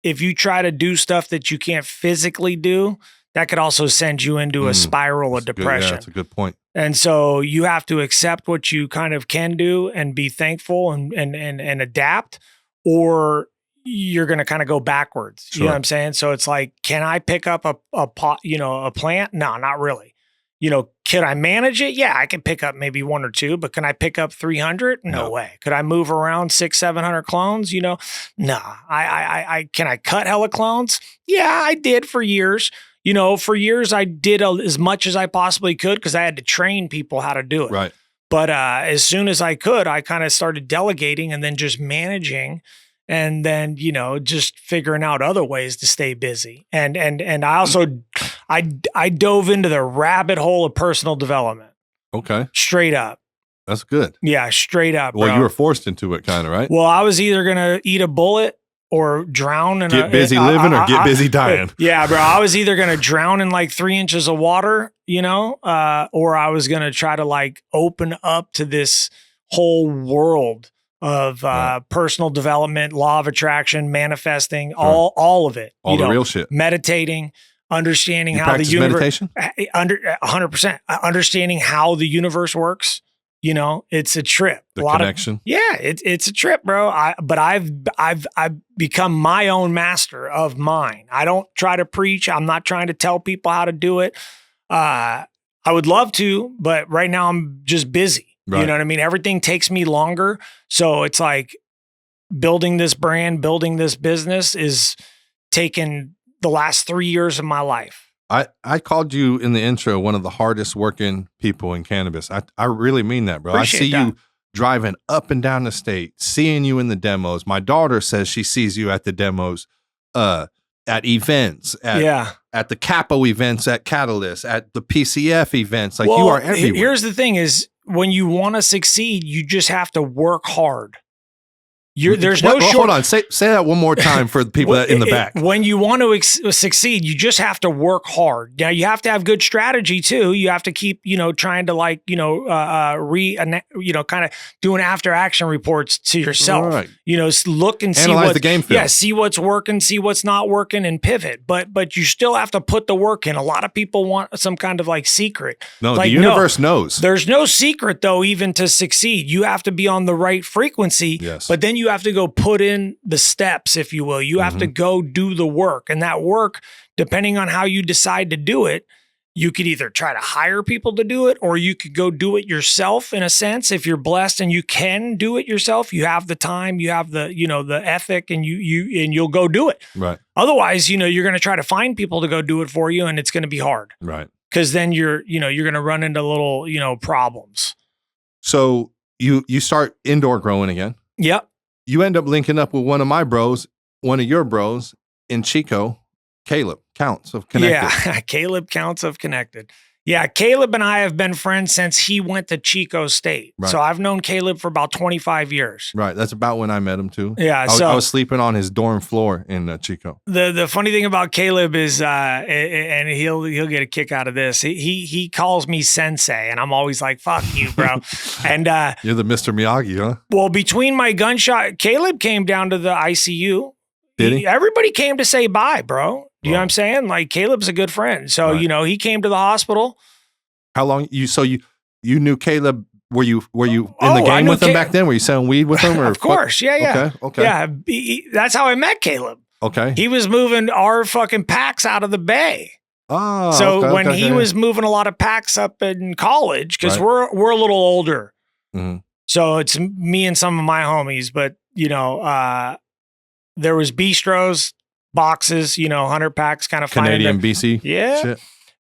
if you try to do stuff that you can't physically do, that could also send you into a spiral of depression. That's a good point. And so you have to accept what you kind of can do and be thankful and adapt, or you're going to kind of go backwards. Sure. You know what I'm saying? So it's like, can I pick up a pot, a plant? No, not really. Can I manage it? Yeah, I can pick up maybe one or two, but can I pick up 300? No way. Could I move around 600-700 clones? No. I can I cut hella clones? Yeah, I did for years. For years I did as much as I possibly could because I had to train people how to do it. Right. But as soon as I could, I kind of started delegating and then just managing, and then, you know, just figuring out other ways to stay busy. And I also, I dove into the rabbit hole of personal development. Okay. Straight up. That's good. Yeah, straight up. Well, bro. you were forced into it, kind of, right? Well, I was either going to eat a bullet or drown in Get busy living or get busy dying. Yeah, bro. I was either going to drown in like 3 inches of water, you know, or I was going to try to like open up to this whole world of personal development, law of attraction, manifesting, all of it. All the real shit. Meditating, understanding You how the practice universe, meditation? 100%, understanding how the universe works. You know, it's a trip. The connection. It's a trip, bro. But I've become my own master of mine. I don't try to preach. I'm not trying to tell people how to do it. I would love to, but right now I'm just busy. Right. You know what I mean? Everything takes me longer. So it's like building this brand, building this business is taking the last 3 years of my life. I called you in the intro one of the hardest working people in cannabis. I really mean that, bro. Appreciate I see that. you driving up and down the state, seeing you in the demos. My daughter says she sees you at the demos, at events, at the Capo events, at Catalyst, at the PCF events. Like, you are everywhere. Here's the thing is, when you want to succeed, you just have to work hard. There's no short. Hold on. Say that one more time for the people that in the back. When you want to succeed, you just have to work hard. Now, you have to have good strategy too. You have to keep, you know, trying to like, you know, kind of doing after action reports to yourself. Right. You know, look and Analyze see the game film. Yeah, see what's working, see what's not working, and pivot. But you still have to put the work in. A lot of people want some kind of like secret. No, like, the universe knows. There's no secret though, even to succeed. You have to be on the right frequency. Yes. But then you have to go put in the steps, if you will. You have to go do the work. And that work, depending on how you decide to do it, you could either try to hire people to do it, or you could go do it yourself in a sense. If you're blessed and you can do it yourself, you have the time, you have the, you know, the ethic, and you'll go do it. Right. Otherwise, you know, you're going to try to find people to go do it for you, and it's going to be hard. Right. Because then you're going to run into little, you know, problems. So you start indoor growing again. Yep. You end up linking up with one of your bros in Chico, Caleb Counts of Connected. Yeah, Caleb Counts of Connected. Yeah, Caleb and I have been friends since he went to Chico State. Right. So I've known Caleb for about 25 years. Right. That's about when I met him too. Yeah. I was sleeping on his dorm floor in Chico. The funny thing about Caleb is, and he'll get a kick out of this. He calls me sensei, and I'm always like, "Fuck you, bro." And you're the Mr. Miyagi, huh? Well, between my gunshot, Caleb came down to the ICU. Did he? Everybody came to say bye, bro. You know what I'm saying? Like, Caleb's a good friend. So, Right. you know, he came to the hospital. How long you knew Caleb? Were you in the game with him back then? Were you selling weed with him? Or of course. Yeah. Okay. Yeah. That's how I met Caleb. Okay. He was moving our fucking packs out of the bay. Oh. So when he was moving a lot of packs up in college, because Right. we're a little older. Mhm. So it's me and some of my homies, but you know, there was bistros, boxes, you know, 100 packs kind of Canadian BC. Yeah. Shit.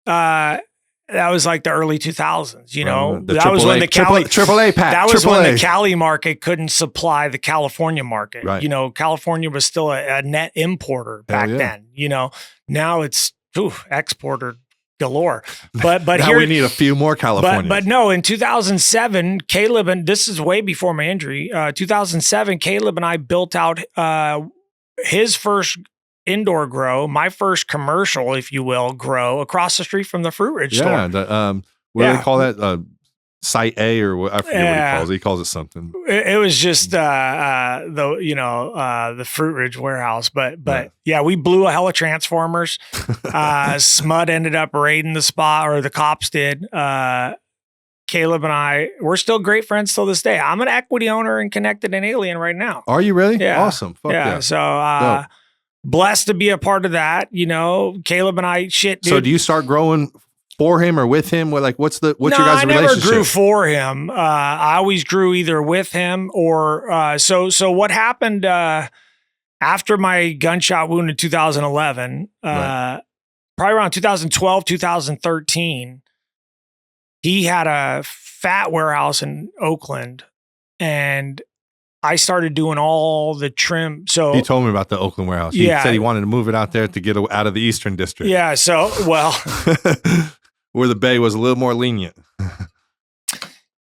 That was like the early 2000s, you know. The that was when the Cali AAA pack. That was when AAA. the Cali market couldn't supply the California market. Right. You know, California was still a net importer back then. You know, now it's exporter galore. But now here we need a few more Californians. But no, in 2007, Caleb, and this is way before my injury. 2007, Caleb and I built out his first indoor grow, my first commercial, if you will, grow across the street from the Fruit Ridge store. Yeah, what do they call that? Site A, or what? I forget what he calls it. He calls it something. It was just the Fruit Ridge warehouse, but yeah, we blew a hell of transformers. Smud ended up raiding the spot, or the cops did. Caleb and I, we're still great friends till this day. I'm an equity owner in Connected and Alien right now. Are you really? Yeah. Awesome. Fuck yeah. So blessed to be a part of that. You know, Caleb and I, dude. So do you start growing for him or with him? What's your guys' relationship? I never grew for him. I always grew either with him or so what happened after my gunshot wound in 2011, probably around 2012, 2013, he had a fat warehouse in Oakland, and I started doing all the trim. So He told me about the Oakland warehouse. He Yeah. said he wanted to move it out there to get out of the Eastern District. yeah, so well, Where the Bay was a little more lenient.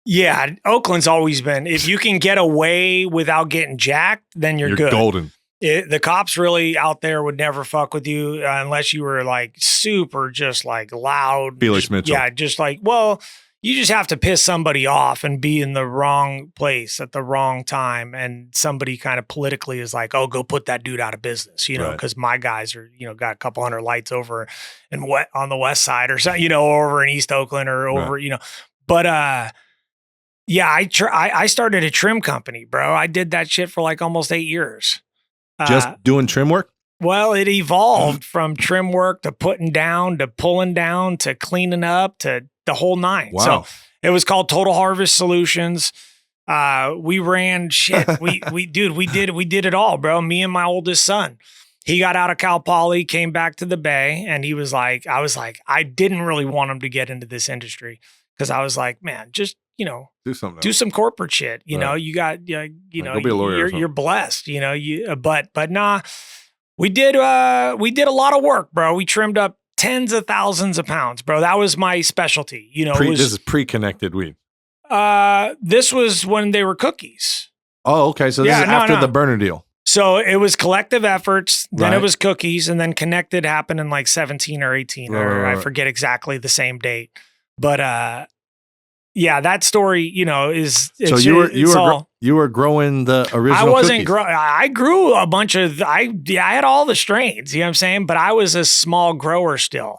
yeah, Oakland's always been. If you can get away without getting jacked, then you're good. golden. The cops really out there would never fuck with you unless you were like super, just like loud. Felix Mitchell. Yeah, just like, well, you just have to piss somebody off and be in the wrong place at the wrong time. And somebody kind of politically is like, oh, go put that dude out of business, you know, Right. because my guys are, you know, got a couple hundred lights over and on the west side or something, you know, over in East Oakland or over, you know. But yeah, I started a trim company, bro. I did that shit for like almost 8 years. Just doing trim work? Well, it evolved from trim work to putting down to pulling down to cleaning up to the whole nine. Wow. So it was called Total Harvest Solutions. We ran shit. We did it all, bro. Me and my oldest son. He got out of Cal Poly, came back to the Bay, and he was like, I didn't really want him to get into this industry because I was like, man, just, you know, Do something. do some corporate shit. You know, you got, you know, go be a lawyer or you're something. blessed, you know, but nah, we did a lot of work, bro. We trimmed up tens of thousands of pounds, bro. That was my specialty. You know, This is pre-connected weed. this was when they were cookies. Oh, okay. So this Yeah, is no, after no. the burner deal. So it was collective efforts, then Right. it was cookies, and then connected happened in like 17 or 18, or I Right. forget exactly the same date. But yeah, that story, you know, is So you were growing the original. I wasn't cookies. I grew a bunch of I had all the strains, you know what I'm saying? But I was a small grower still.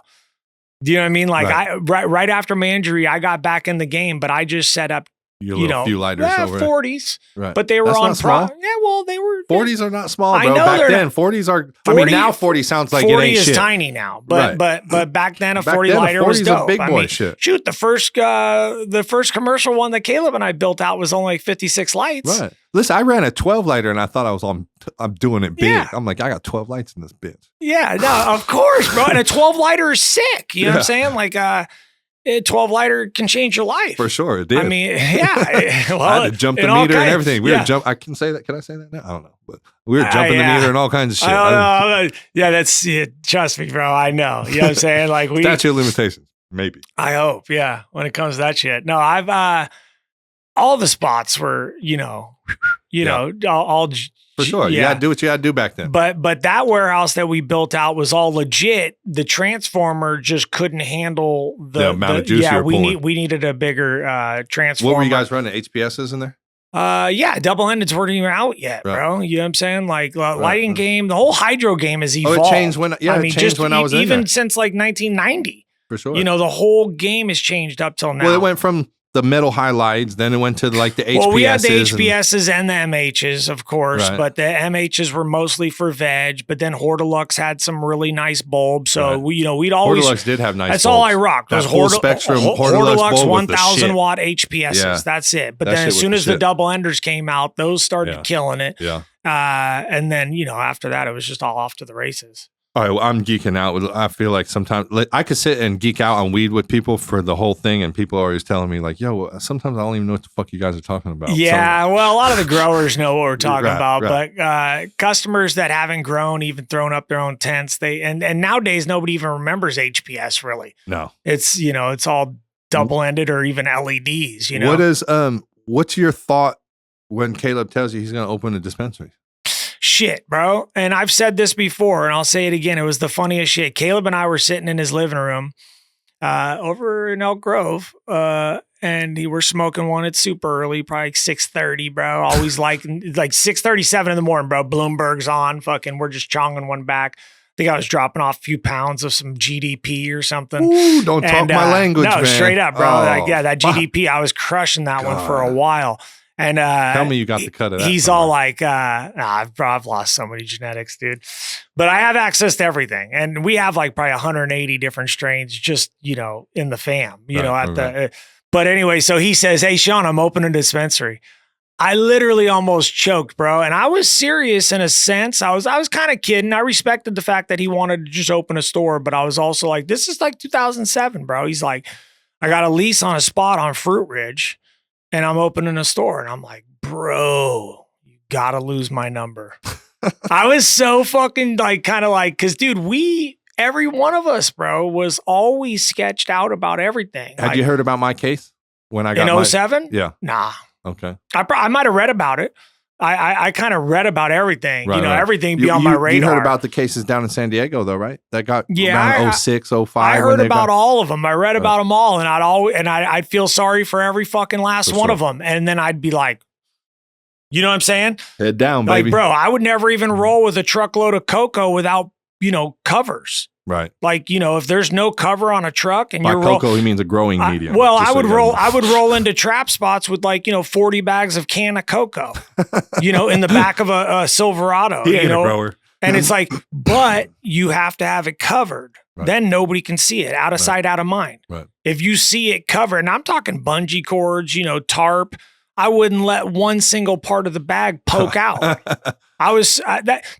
Do you know what I mean? Like right after my injury, I got back in the game, but I just set up, You know, few lighters over. 40s. Right. But they were That's on not small. Yeah, well, they were 40s are not small, I bro. know Back they're then, not- 40s are. 40 now 40 sounds like 40 it ain't is shit. tiny now, but back then a Back 40 then, a lighter was 40 's a dope. big I boy mean, shit. shoot, the first commercial one that Caleb and I built out was only like 56 lights. Right. Listen, I ran a 12 lighter and I thought I'm doing it big. Yeah. I'm like, I got 12 lights in this bitch. Yeah, no, of course, bro. And a 12 lighter is sick. You know what I'm saying? Like a 12 lighter can change your life. For sure, it did. I mean, yeah. Well, I had to jump the in all meter and kinds- everything. We yeah. were jump. I can say that. Can I say that now? I don't know. But we were jumping yeah. the meter and all kinds of shit. I don't know. Yeah, that's it. Trust me, bro. I know. You know what I'm saying? Like Statute of limitations, maybe. I hope. Yeah. When it comes to that shit. No, I've all the spots were, you know, all For sure. You got to do what you got to do back then. But that warehouse that we built out was all legit. The transformer just couldn't handle the amount of juice you were pulling. we needed a bigger transformer. What were you guys running? HPSs in there? Yeah, double-endeds weren't even out yet, Right. bro. You know what I'm saying? Like lighting game, the whole hydro game has Oh, evolved. it changed when. Yeah, I mean, it changed just when I was in even there. since like 1990. For sure. You know, the whole game has changed up till now. Well, it went from the metal highlights, then it went to like the HPSs. Well, we had the and- HPSs and the MHs, of course, Right. but the MHs were mostly for veg. But then Hortilux had some really nice bulbs, so Right. we'd always. Hortilux did have nice That's all I bulbs. rocked. That Was full spectrum Hortilux bulb was the 1,000 shit. watt HPSs. Yeah. That's it. But That then shit as was soon the as the shit. double enders came out, those started Yeah. killing it. Yeah. And then after that, it was just all off to the races. All right, well, I'm geeking out. I feel like sometimes I could sit and geek out on weed with people for the whole thing, and people are always telling me like, "Yo, sometimes I don't even know what the fuck you guys are talking about." Yeah, well, a lot of the growers know what we're talking Right, about, right. but customers that haven't grown, even thrown up their own tents, and nowadays nobody even remembers HPS really. No. It's it's all double ended or even LEDs. You know What is what's your thought when Caleb tells you he's going to open a dispensary? shit, bro. And I've said this before, and I'll say it again. It was the funniest shit. Caleb and I were sitting in his living room over in Elk Grove, and he were smoking one. It's super early, probably like 6:30, bro. Always like 6:37 in the morning, bro. Bloomberg's on. Fucking, we're just chonging one back. I think I was dropping off a few pounds of some GDP or something. Ooh, don't talk my language, no, man. straight up, bro. Oh, Like, yeah, that fuck. GDP, I was crushing that one for a God. while. And Tell me you got the cut of that. he's all like, I've lost so many genetics, dude. But I have access to everything. And we have like probably 180 different strains just, in the fam, but anyway, so he says, "Hey, Sean, I'm opening a dispensary." I literally almost choked, bro. And I was serious in a sense. I was kind of kidding. I respected the fact that he wanted to just open a store, but I was also like, this is like 2007, bro. He's like, I got a lease on a spot on Fruit Ridge, and I'm opening a store, and I'm like, bro, you gotta lose my number. I was so fucking like, kind of like, because dude, every one of us, bro, was always sketched out about everything. Had you heard about my case when I got in 07? Yeah. Nah. Okay. I might have read about it. I kind of read about everything, right, everything beyond my radar. You heard about the cases down in San Diego, though, right? That got around 06, 05. I heard about all of them. I read about them all, and I'd feel sorry for every fucking last one of them, and then I'd be like, you know what I'm saying? Head down, baby. Like, bro, I would never even roll with a truckload of cocoa without covers. Right. Like, if there's no cover on a truck and by cocoa, he means a growing medium. I would roll into trap spots with 40 bags of can of cocoa, in the back of a Silverado, he ain't a grower. And it's like, but you have to have it covered. Right. Then nobody can see it. Out of sight, out of mind. Right. If you see it covered, and I'm talking bungee cords, tarp, I wouldn't let one single part of the bag poke out.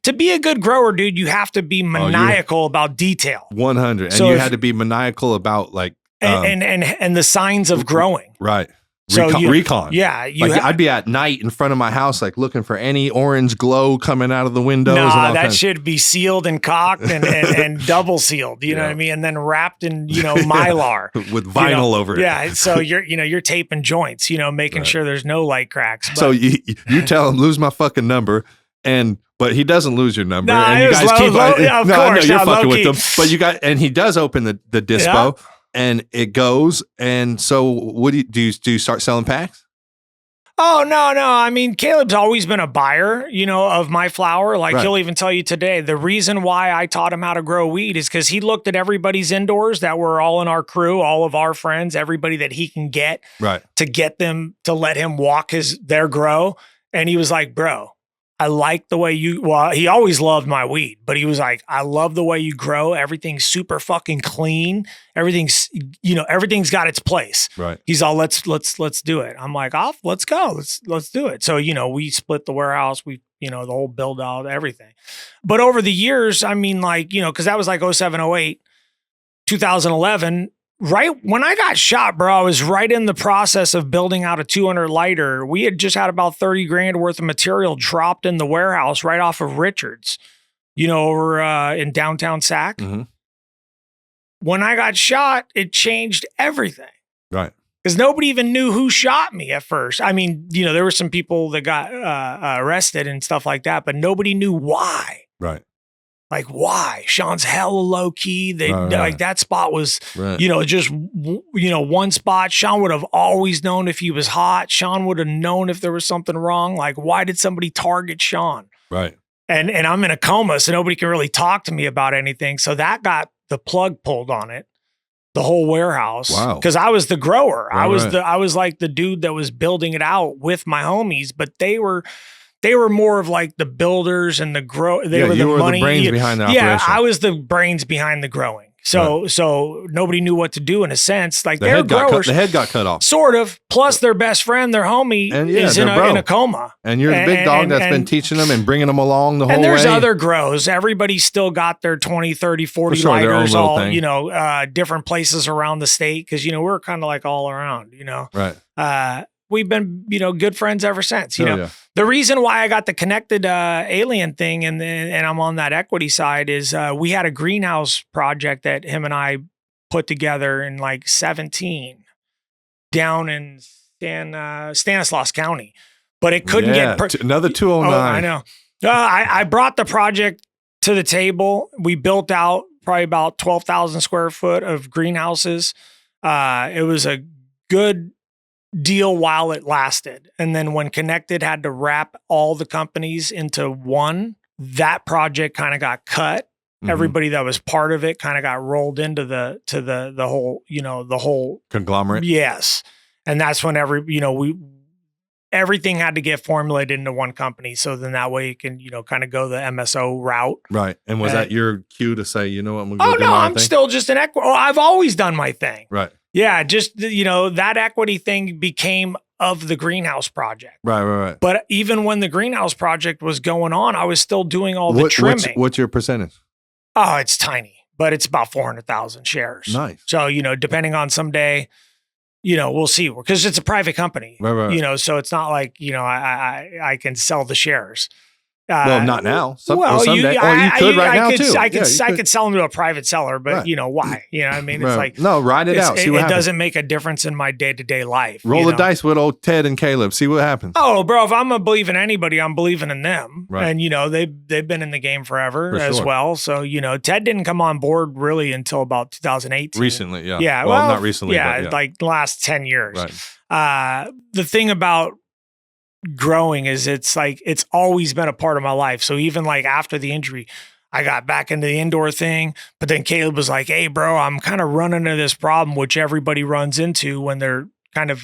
To be a good grower, dude, you have to be maniacal about detail. 100. And you had to be maniacal about and the signs of growing. Right. So recon. Yeah. I'd be at night in front of my house, looking for any orange glow coming out of the windows. Nah, that should be sealed and cocked and double sealed, you know what I mean? And then wrapped in, Mylar. With vinyl over it. Yeah. So you're taping joints, making sure there's no light cracks. But, so you tell him, lose my fucking number. But he doesn't lose your number, nah, and you guys keep. Yeah, of course, I know you're fucking with key. them. But he does open the dispo, and it goes. And so, what do you start selling packs? Oh no! I mean, Caleb's always been a buyer, of my flower. Like he'll even tell you today, the reason why I taught him how to grow weed is because he looked at everybody's indoors that were all in our crew, all of our friends, everybody that he can get, to get them to let him walk their grow, and he was like, bro, I like the way he always loved my weed, but he was like, I love the way you grow. Everything's super fucking clean. Everything's got its place. Right. He's all, let's do it. I'm like, let's go. Let's do it. So, we split the warehouse. We, the whole build out, everything. But over the years, I mean, cause that was like 07, 08, 2011, right when I got shot, bro, I was right in the process of building out a 200 lighter. We had just had about 30 grand worth of material dropped in the warehouse right off of Richards, over in downtown Sac. Mm-hmm. When I got shot, it changed everything. Right. Because nobody even knew who shot me at first. I mean, there were some people that got arrested and stuff like that, but nobody knew why. Right. Like, why? Sean's hella low key. Like that spot was, just, one spot. Sean would have always known if he was hot. Sean would have known if there was something wrong. Like, why did somebody target Sean? Right. And I'm in a coma, so nobody can really talk to me about anything. So that got the plug pulled on it, the whole warehouse. Wow. Because I was the grower. Right, I was like the dude that was building it out with my homies, but they were more of like the builders and the grow. They were the money. The brains behind the operation. Yeah, I was the brains behind the growing. So nobody knew what to do in a sense. Like they're growers. The head got cut off. Sort of. Plus their best friend, their homie, is in a coma. And you're the big dog that's been teaching them and bringing them along the whole way. And there's other grows. Everybody's still got their 20, 30, 40 lighters all, different places around the state. Cause, we're kind of like all around, Right. We've been, good friends ever since, The reason why I got the connected alien thing and I'm on that equity side is we had a greenhouse project that him and I put together in like 17 down in Stanislaus County, but it couldn't get another 209. Oh, I know. I brought the project to the table. We built out probably about 12,000 square foot of greenhouses. It was a good deal while it lasted. And then when Connected had to wrap all the companies into one, that project kind of got cut. Mm-hmm. Everybody that was part of it kind of got rolled into the whole, the whole conglomerate. Yes. And that's when everything had to get formulated into one company. So then that way you can, kind of go the MSO route. Right. And was that your cue to say, I'm going to go do my I'm thing? still just an equity. I've always done my thing. Right. Yeah, just, that equity thing became of the greenhouse project. Right. But even when the greenhouse project was going on, I was still doing all the trimming. What's your percentage? Oh, it's tiny, but it's about 400,000 shares. Nice. So, depending on some day, we'll see, because it's a private company, Right. so it's not like, I can sell the shares. Well, not now. Well, someday. You could right now too. I could sell them to a private seller, but why? You know what I mean? It's like, no, ride it out. See what happens. It doesn't make a difference in my day-to-day life. Roll the dice with old Ted and Caleb. See what happens. Oh, bro, if I'm gonna believe in anybody, I'm believing in them. Right. And they've been in the game forever as sure. well. So, Ted didn't come on board really until about 2018. Recently, yeah. Yeah. Well, not recently. Yeah, but like the last 10 years. Right. The thing about growing is it's always been a part of my life. So even like after the injury, I got back into the indoor thing, but then Caleb was like, hey bro, I'm kind of running into this problem, which everybody runs into when they're kind of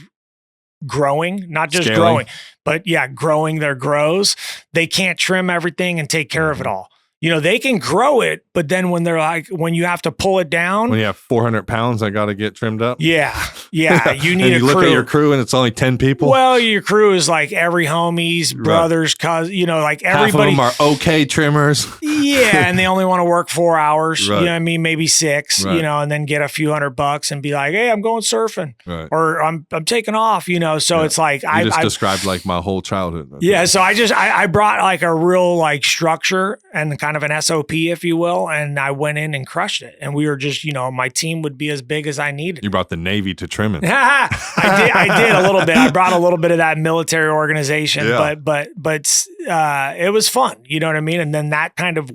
growing, not just Scaling. growing, but growing their grows. They can't trim everything and take care of it all. They can grow it, but then when when you have to pull it down, when you have 400 pounds, I got to get trimmed up. Yeah. You need and you look at your crew and it's only 10 people. Well, your crew is like every homies, brothers, cousins, like everybody. Half of them are okay trimmers. Yeah. And they only want to work 4 hours, Right. you know what I mean? Maybe 6, Right. and then get a few $100 and be like, hey, I'm going surfing Right. or I'm taking off, so it's like, I just described like my whole childhood. Yeah. So I brought like a real like structure and kind of an SOP, if you will. And I went in and crushed it. And we were just, my team would be as big as I needed. You brought the Navy to trimming. I did a little bit. I brought a little bit of that military organization, but it was fun. You know what I mean? And then that kind of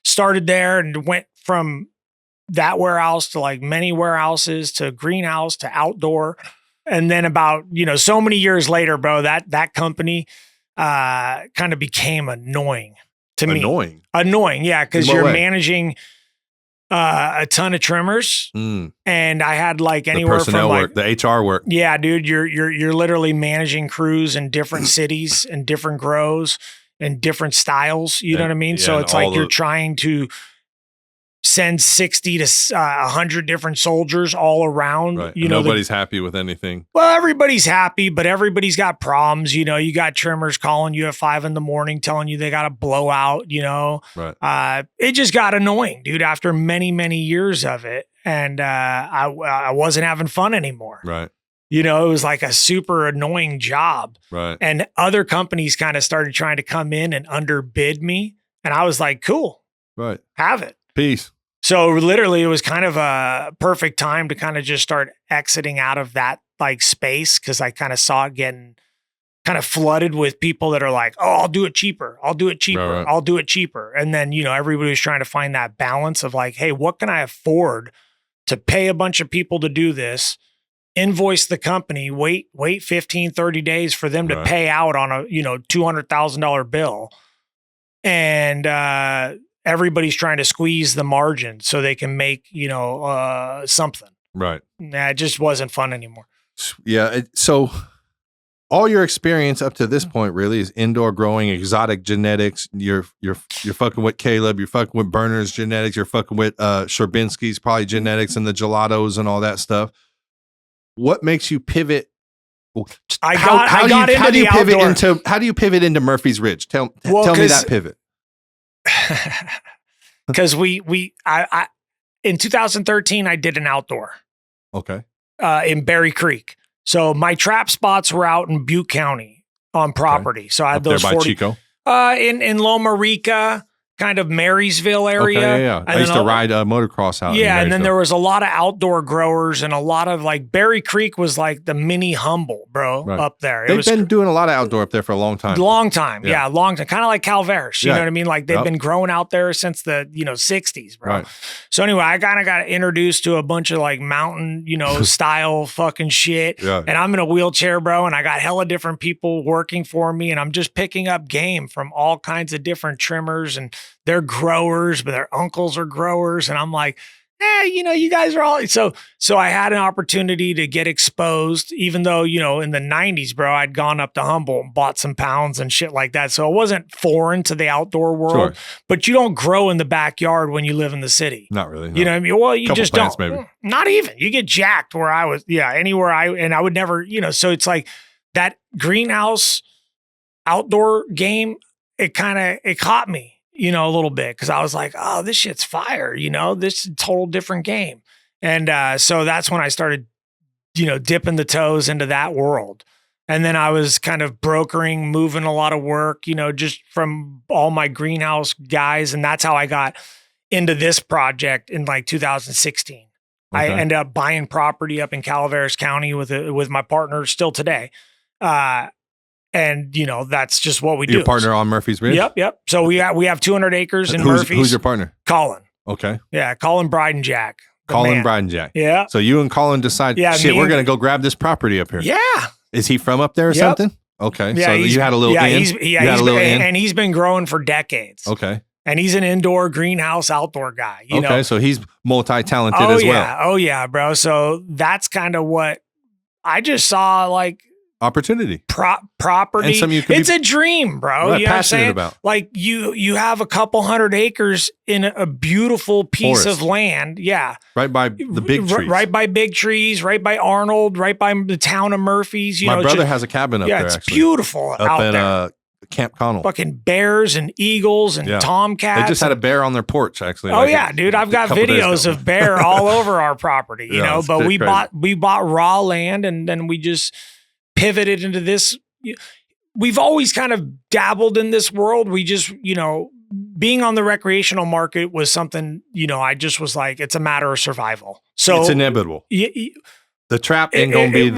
started there and went from that warehouse to like many warehouses to greenhouse to outdoor. And then about, so many years later, bro, that company kind of became annoying to me. Annoying. Yeah. Cause you're managing a ton of trimmers, and I had like anywhere the personnel from work, the HR work. Yeah, dude, you're literally managing crews in different cities and different grows and different styles. You know what I mean? So it's like you're trying to send 60 to 100 different soldiers all around. Right. Nobody's happy with anything. Well, everybody's happy, but everybody's got problems. You got trimmers calling you at 5 a.m, telling you they got a blowout, Right. It just got annoying, dude, after many, many years of it. And I wasn't having fun anymore. Right. It was like a super annoying job. Right. And other companies kind of started trying to come in and underbid me. And I was like, cool. Right. Have it. Peace. So literally it was kind of a perfect time to kind of just start exiting out of that like space. Cause I kind of saw it getting kind of flooded with people that are like, oh, I'll do it cheaper. I'll do it cheaper. Right. I'll do it cheaper. And then, everybody was trying to find that balance of like, hey, what can I afford to pay a bunch of people to do this? Invoice the company, wait 15, 30 days for them to pay out on a, $200,000 bill. And, everybody's trying to squeeze the margin so they can make, something. Right. Nah, it just wasn't fun anymore. Yeah. So all your experience up to this point really is indoor growing, exotic genetics. You're fucking with Caleb. You're fucking with Berner's genetics. You're fucking with Sherbinski's probably genetics and the gelatos and all that stuff. What makes you pivot? How do you pivot into Murphy's Ridge? Tell me that pivot. Because I in 2013 I did an outdoor. Okay. In Berry Creek. So my trap spots were out in Butte County on property. Okay. So I had up those there by 40 Chico. In Loma Rica, kind of Marysville area. Okay, yeah. I used to ride motocross out. Yeah, and then there was a lot of outdoor growers and a lot of like Berry Creek was like the mini Humble, bro, up there. They've been doing a lot of outdoor up there for a long time. Long time, yeah, long time. Kind of like Calveras, you know what I mean? Like they've been growing out there since the 60s, bro. Right. So anyway, I kind of got introduced to a bunch of like mountain, style fucking shit. Yeah. And I'm in a wheelchair, bro, and I got hella different people working for me, and I'm just picking up game from all kinds of different trimmers and they're growers, but their uncles are growers. And I'm like, you guys are all, so I had an opportunity to get exposed, even though, in the 90s, bro, I'd gone up to Humboldt and bought some pounds and shit like that. So it wasn't foreign to the outdoor world, but you don't grow in the backyard when you live in the city. Not really. No. You know what I mean? Well, you just plants, don't. Maybe. Not even. You get jacked where I was. Yeah. Anywhere and I would never, so it's like that greenhouse outdoor game, it caught me. A little bit because I was like, oh, this shit's fire. This is a total different game. And so that's when I started dipping the toes into that world. And then I was kind of brokering, moving a lot of work, just from all my greenhouse guys. And that's how I got into this project in like 2016. I ended up buying property up in Calaveras County with my partner still today. And that's just what we do. Your partner on Murphy's Ridge? Yep. So we have 200 acres in Murphy's. Who's your partner? Colin. Okay. Yeah. Colin Brydenjack. Colin Brydenjack. Yeah. So you and Colin decide, we're going to go grab this property up here. Yeah. Is he from up there or something? Okay. Yeah, so you had a little in? And he's been growing for decades. Okay. And he's an indoor greenhouse outdoor guy. You know? So he's multi-talented as well. Oh yeah, bro. So that's kind of what I just saw, like opportunity, property. And it's a dream, bro. Right, you know passionate what I'm about. Like you have a couple hundred acres in a beautiful piece of land. Yeah. Right by the big trees. Right by big trees, right by Arnold, right by the town of Murphy's. My brother has a cabin up there, it's actually. Beautiful up out at, there. Camp Connell. Fucking bears and eagles and tomcats. They just had a bear on their porch, actually. Oh yeah, dude. I've got videos of bear all over our property, you know, but we bought raw land and then we just pivoted into this. We've always kind of dabbled in this world. We just, being on the recreational market was something, I just was like, it's a matter of survival. So it's inevitable. The trap ain't gonna be. It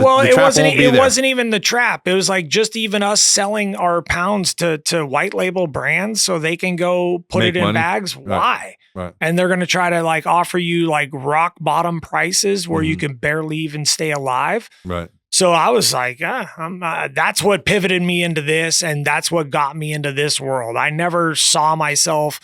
wasn't even the trap. It was like just even us selling our pounds to white label brands so they can go put it in money. Bags. Right. Why? Right. And they're gonna try to like offer you like rock bottom prices where you can barely even stay alive. Right. So I was like, that's what pivoted me into this, and that's what got me into this world. I never saw myself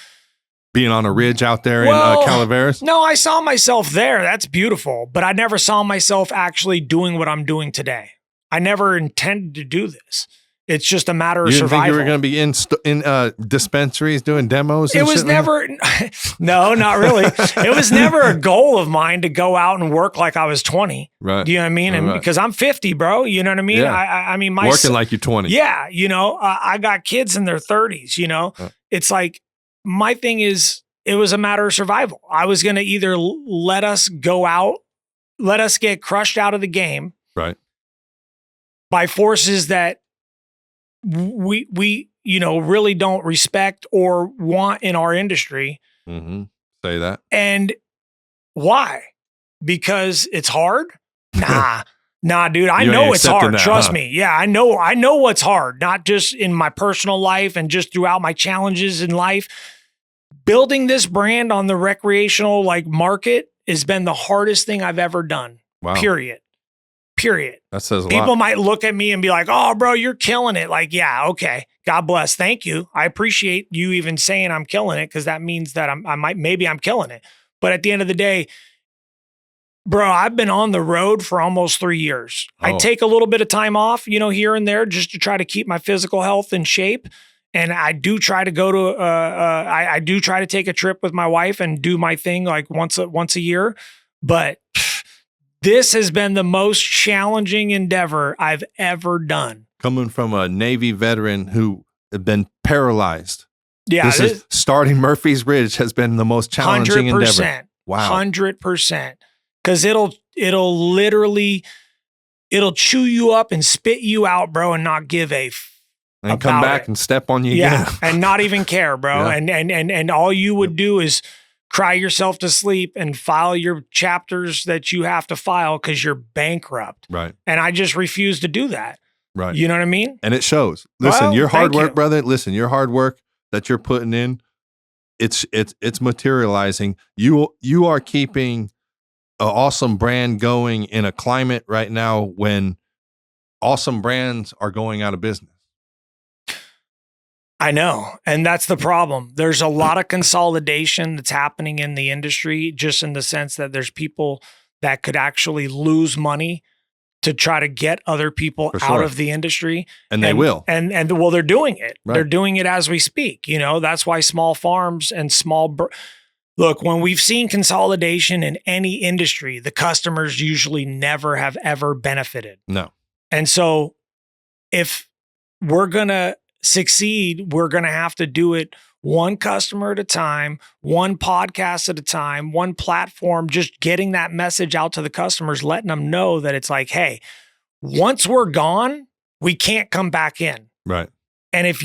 being on a ridge out there in Calaveras? No, I saw myself there. That's beautiful. But I never saw myself actually doing what I'm doing today. I never intended to do this. It's just a matter of survival. You didn't think you were going to be in dispensaries doing demos? It was never, no, not really. It was never a goal of mine to go out and work like I was 20. Right. Do you know what I mean? And because I'm 50, bro, you know what I mean? Yeah. I mean, working like you're 20. Yeah. I got kids in their 30s, It's like, my thing is, it was a matter of survival. I was going to either let us go out, let us get crushed out of the game. Right. By forces that we really don't respect or want in our industry. Mm-hmm. Say that. And why? Because it's hard? Nah, dude. I know it's hard. Trust me. Yeah, I know what's hard. Not just in my personal life and just throughout my challenges in life. Building this brand on the recreational market has been the hardest thing I've ever done. Wow. Period. That says a lot. People might look at me and be like, "Oh, bro, you're killing it." Like, yeah, okay. God bless. Thank you. I appreciate you even saying I'm killing it because that means that I'm killing it. But at the end of the day, bro, I've been on the road for almost 3 years. I take a little bit of time off, here and there just to try to keep my physical health in shape. And I do try to go to, I do try to take a trip with my wife and do my thing like once a year. But this has been the most challenging endeavor I've ever done. Coming from a Navy veteran who had been paralyzed. Yeah. This is starting Murphy's Ridge has been the most challenging 100%, endeavor. Wow. 100%. Because it'll chew you up and spit you out, bro, and not give a and come back and step on you again. And not even care, bro. Yeah. And all you would do is cry yourself to sleep and file your chapters that you have to file because you're bankrupt. Right. And I just refuse to do that. Right. You know what I mean? And it shows. Listen, your hard work, brother. Listen, your hard work that you're putting in, it's materializing. You are keeping an awesome brand going in a climate right now when awesome brands are going out of business. I know. And that's the problem. There's a lot of consolidation that's happening in the industry, just in the sense that there's people that could actually lose money to try to get other people out of the industry. And they will. And well, they're doing it. Right. They're doing it as we speak. That's why small farms and look, when we've seen consolidation in any industry, the customers usually never have ever benefited. No. And so if we're going to succeed, we're going to have to do it one customer at a time, one podcast at a time, one platform, just getting that message out to the customers, letting them know that it's like, hey, once we're gone, we can't come back in. Right. And if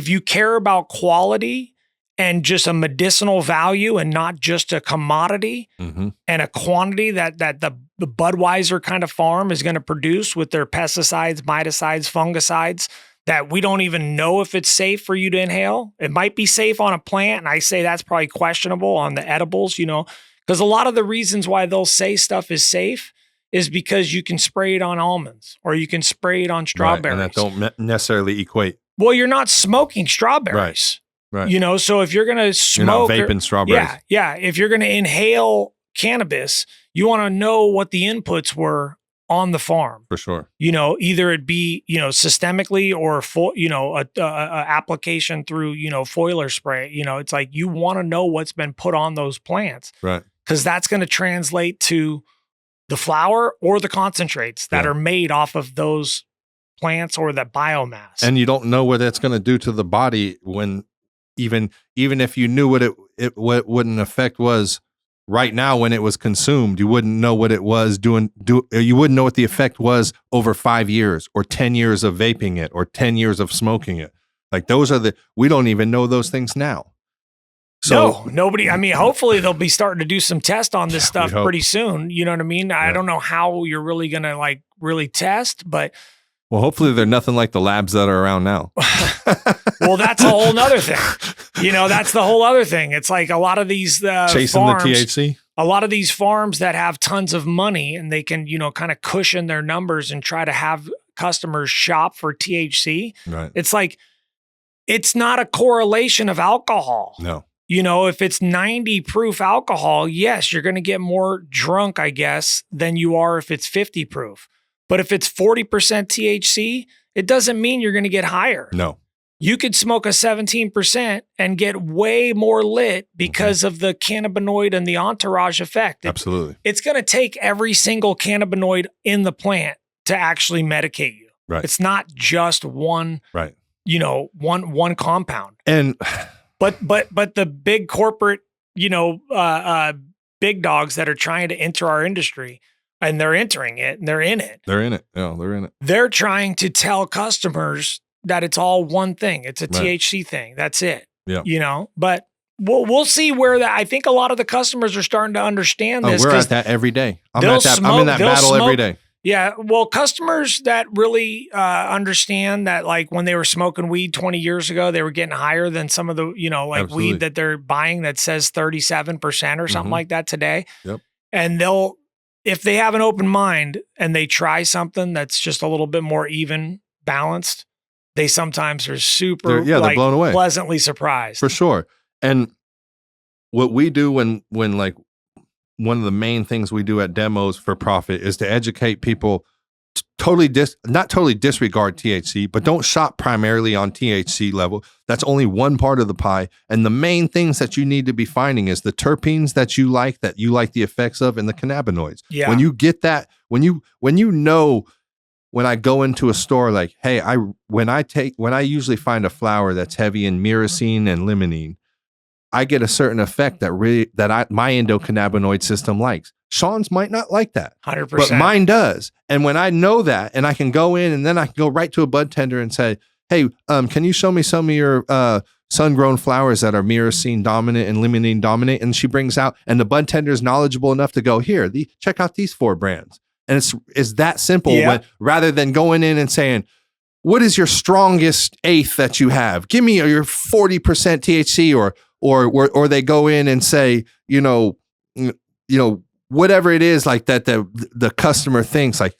you care about quality and just a medicinal value and not just a commodity and a quantity that the Budweiser kind of farm is going to produce with their pesticides, miticides, fungicides, that we don't even know if it's safe for you to inhale. It might be safe on a plant, and I say that's probably questionable on the edibles, because a lot of the reasons why they'll say stuff is safe is because you can spray it on almonds or you can spray it on strawberries. Right, and that don't necessarily equate. Well, you're not smoking strawberries. Right. So if you're going to smoke, you're not vaping strawberries. Yeah. If you're going to inhale cannabis, you want to know what the inputs were on the farm. For sure. Either it be, systemically or a application through, foiler spray. It's like you want to know what's been put on those plants. Right. Because that's going to translate to the flower or the concentrates that are made off of those plants or the biomass. And you don't know what that's going to do to the body when even if you knew what an effect was right now when it was consumed, you wouldn't know what it was doing. You wouldn't know what the effect was over 5 years or 10 years of vaping it or 10 years of smoking it. Like we don't even know those things now. So no, nobody. I mean, hopefully they'll be starting to do some tests on this stuff pretty soon. You know what I mean? I don't know how you're really going to really test, but well, hopefully they're nothing like the labs that are around now. Well, that's a whole nother thing. That's the whole other thing. It's like a lot of these chasing farms, the THC. A lot of these farms that have tons of money and they can, kind of cushion their numbers and try to have customers shop for THC. Right. It's like, it's not a correlation of alcohol. No. If it's 90 proof alcohol, yes, you're going to get more drunk, I guess, than you are if it's 50 proof. But if it's 40% THC, it doesn't mean you're going to get higher. No. You could smoke a 17% and get way more lit because of the cannabinoid and the entourage effect. Absolutely. It's going to take every single cannabinoid in the plant to actually medicate you. Right. It's not just one, right. One compound. And but the big corporate, big dogs that are trying to enter our industry, and they're entering it and they're in it. They're in it. Yeah, they're in it. They're trying to tell customers that it's all one thing. It's a THC thing. That's it. Yeah. But we'll see where that. I think a lot of the customers are starting to understand this. We're at that every day. I'm in that battle every day. Yeah. Well, customers that really understand that, like when they were smoking weed 20 years ago, they were getting higher than some of the, Absolutely. weed that they're buying that says 37% or something like that today. Yep. And if they have an open mind and they try something that's just a little bit more even balanced, they sometimes are super they're blown away, pleasantly surprised. For sure. And what we do when like one of the main things we do at demos for profit is to educate people not totally disregard THC, but don't shop primarily on THC level. That's only one part of the pie. And the main things that you need to be finding is the terpenes that you like the effects of, and the cannabinoids. Yeah. When you get that, when I go into a store, like, hey, when I usually find a flower that's heavy in myrcene and limonene, I get a certain effect my endocannabinoid system likes. Sean's might not like that, 100%, but mine does. And when I know that, and I can go in and then I can go right to a bud tender and say, hey, can you show me some of your sun-grown flowers that are myrcene dominant and limonene dominant? And she brings out, and the bud tender is knowledgeable enough to go, here, check out these 4 brands. And it's that simple. Yeah. Rather than going in and saying, what is your strongest eighth that you have? Give me your 40% THC, or they go in and say, whatever it is, like that the customer thinks, like,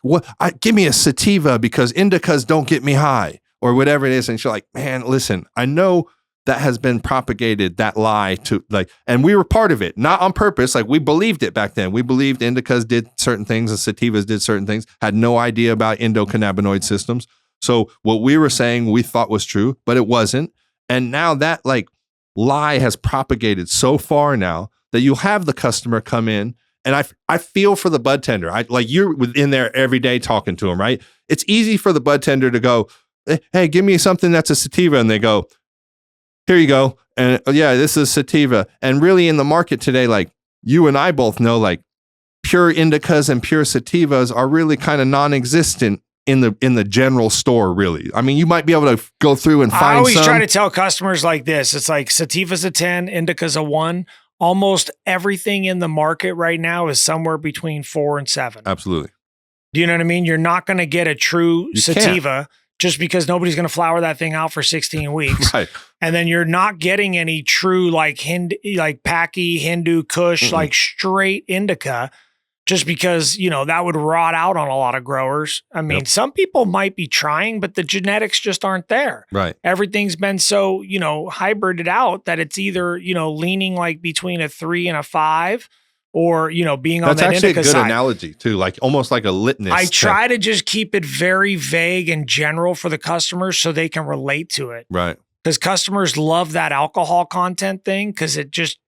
give me a sativa because indicas don't get me high, or whatever it is. And she's like, man, listen, I know that has been propagated, that lie to, like, and we were part of it, not on purpose. Like, we believed it back then. We believed indicas did certain things and sativas did certain things, had no idea about endocannabinoid systems. So what we were saying we thought was true, but it wasn't. And now that like lie has propagated so far now that you'll have the customer come in, and I feel for the bud tender. You're in there every day talking to them, right? It's easy for the bud tender to go, hey, give me something that's a sativa. And they go, here you go. And yeah, this is sativa. And really in the market today, like you and I both know, like pure indicas and pure sativas are really kind of non-existent in the general store, really. I mean, you might be able to go through and find I always some. try to tell customers like this. It's like sativa's a 10, indica's a 1. Almost everything in the market right now is somewhere between 4 and 7. Absolutely. Do you know what I mean? You're not going to get a true You sativa just because nobody's going to flower that thing out for 16 weeks. Right. And then you're not getting any true like Paki, Hindu, Kush, like straight indica, just because, you know, that would rot out on a lot of growers. I mean, some people might be trying, but the genetics just aren't there. Right. Everything's been so, you know, hybrided out that it's either, you know, leaning like between a 3 and a 5 or, you know, being on that indica side. That's actually a good analogy too, like almost like a litmus. I try to just keep it very vague and general for the customers so they can relate to it. Right. Because customers love that alcohol content thing because it just,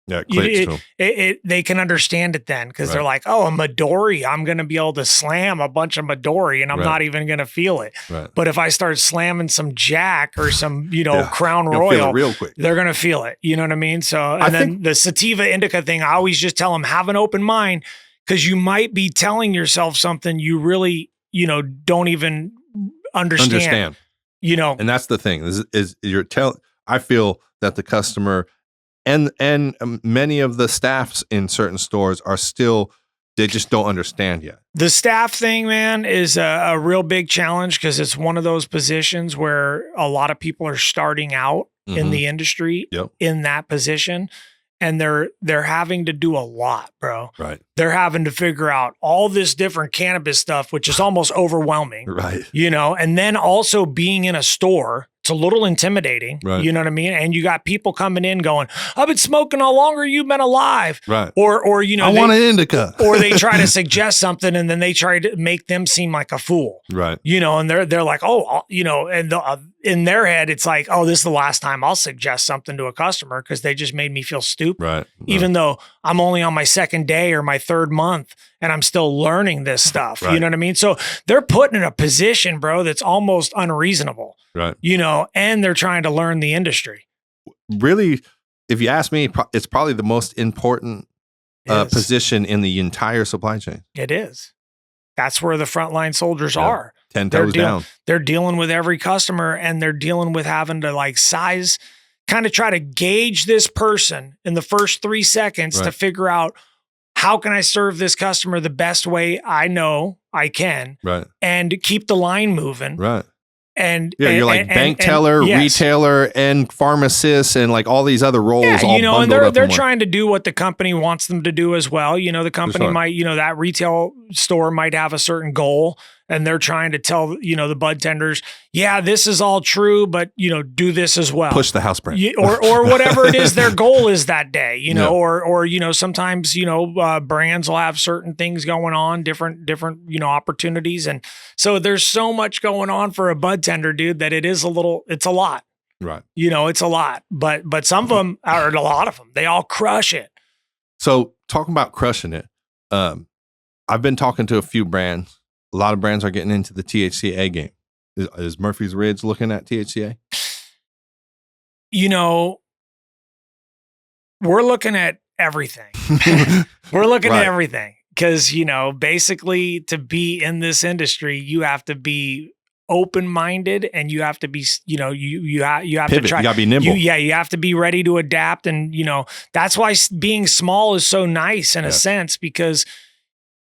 yeah, it clicks they can understand it then because they're like, oh, a Midori, I'm going to be able to slam a bunch of Midori and I'm not even going to feel it. Right. But if I start slamming some Jack or some, you know, Crown Royal, real quick. They're going to feel it. You know what I mean? So, and then the sativa indica thing, I always just tell them, have an open mind because you might be telling yourself something you really, you know, don't even understand. You know, and that's the thing is I feel that the customer and many of the staffs in certain stores are still, they just don't understand yet. The staff thing, man, is a real big challenge because it's one of those positions where a lot of people are starting out in the industry in that position. And they're having to do a lot, bro. Right. They're having to figure out all this different cannabis stuff, which is almost overwhelming. Right. You know, and then also being in a store, it's a little intimidating. Right. You know what I mean? And you got people coming in going, I've been smoking all longer you've been alive. Right. Or you know, I want an indica. Or they try to suggest something and then they try to make them seem like a fool. Right. You know, and they're like, oh, you know, and in their head, it's like, oh, this is the last time I'll suggest something to a customer because they just made me feel stupid. Right. Even though I'm only on my second day or my third month and I'm still learning this stuff. Right. You know what I mean? So they're put in a position, bro, that's almost unreasonable. Right. You know, and they're trying to learn the industry. Really, if you ask me, it's probably the most important position in the entire supply chain. It is. That's where the frontline soldiers are. 10 toes down. They're dealing with every customer and they're dealing with having to like kind of try to gauge this person in the first 3 seconds to figure out how can I serve this customer the best way I know I can. Right. And keep the line moving. Right. And you're like bank teller, retailer, and pharmacist, and like all these other roles. Yeah, all you know, and bundled they're up in trying to do what the company wants them to do as well. You know, the company might, you know, that retail store might have a certain goal, and they're trying to tell, you know, the bud tenders, yeah, this is all true, but you know, do this as well. Push the house brand, or whatever it is their goal is that day. You know, or you know, sometimes you know brands will have certain things going on, different you know opportunities, and so there's so much going on for a bud tender, dude, that it's a lot. Right. You know, it's a lot, but some of them, or a lot of them, they all crush it. So talking about crushing it, I've been talking to a few brands. A lot of brands are getting into the THCA game. Is Murphy's Ridge looking at THCA? You know, we're looking at everything. We're looking at everything because, you know, basically to be in this industry, you have to be open-minded and you have to be, you know, you have Pivot. to try. You got to be nimble. You have to be ready to adapt. And, you know, that's why being small is so nice in a sense because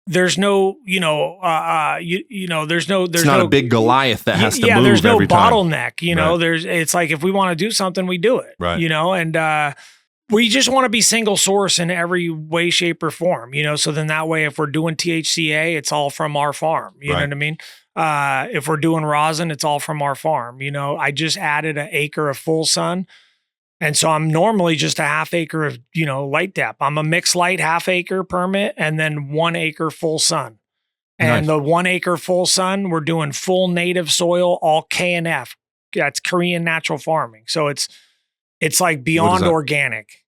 there's no, you know, there's it's not a big Goliath that has to move there's no every time. bottleneck, you know, it's like, if we want to do something, we do it, right. You know, and, we just want to be single source in every way, shape or form, you know? So then that way, if we're doing THCA, it's all from our farm. You know what I mean? If we're doing rosin, it's all from our farm. You know, I just added an acre of full sun. And so I'm normally just a half acre of, you know, light dap. I'm a mixed light half acre permit and then 1 acre full sun. And the 1 acre full sun, we're doing full native soil, all KNF. That's Korean natural farming. So it's like beyond organic.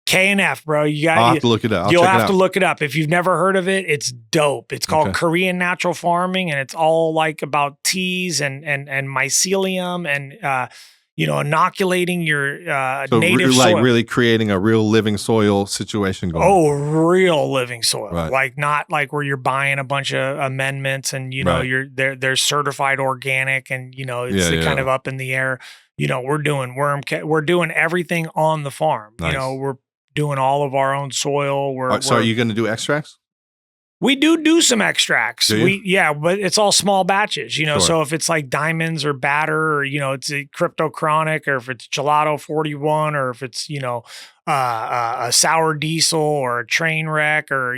K&F, bro. I'll have to look it up. You'll have to look it up. If you've never heard of it, it's dope. It's called Okay. Korean Natural Farming, and it's all like about teas and mycelium and inoculating your So native like soil. really creating a real living soil situation going. Oh, real living soil, Right. like not like where you're buying a bunch of amendments and Right. they're certified organic and it's kind of up in the air. We're doing we're doing everything on the farm. Nice. We're doing all of our own soil. So are you going to do extracts? We do some extracts. Do you? But it's all small batches, Sure. So if it's like diamonds or batter or, it's a crypto chronic or if it's gelato 41 or if it's, a sour diesel or a train wreck or,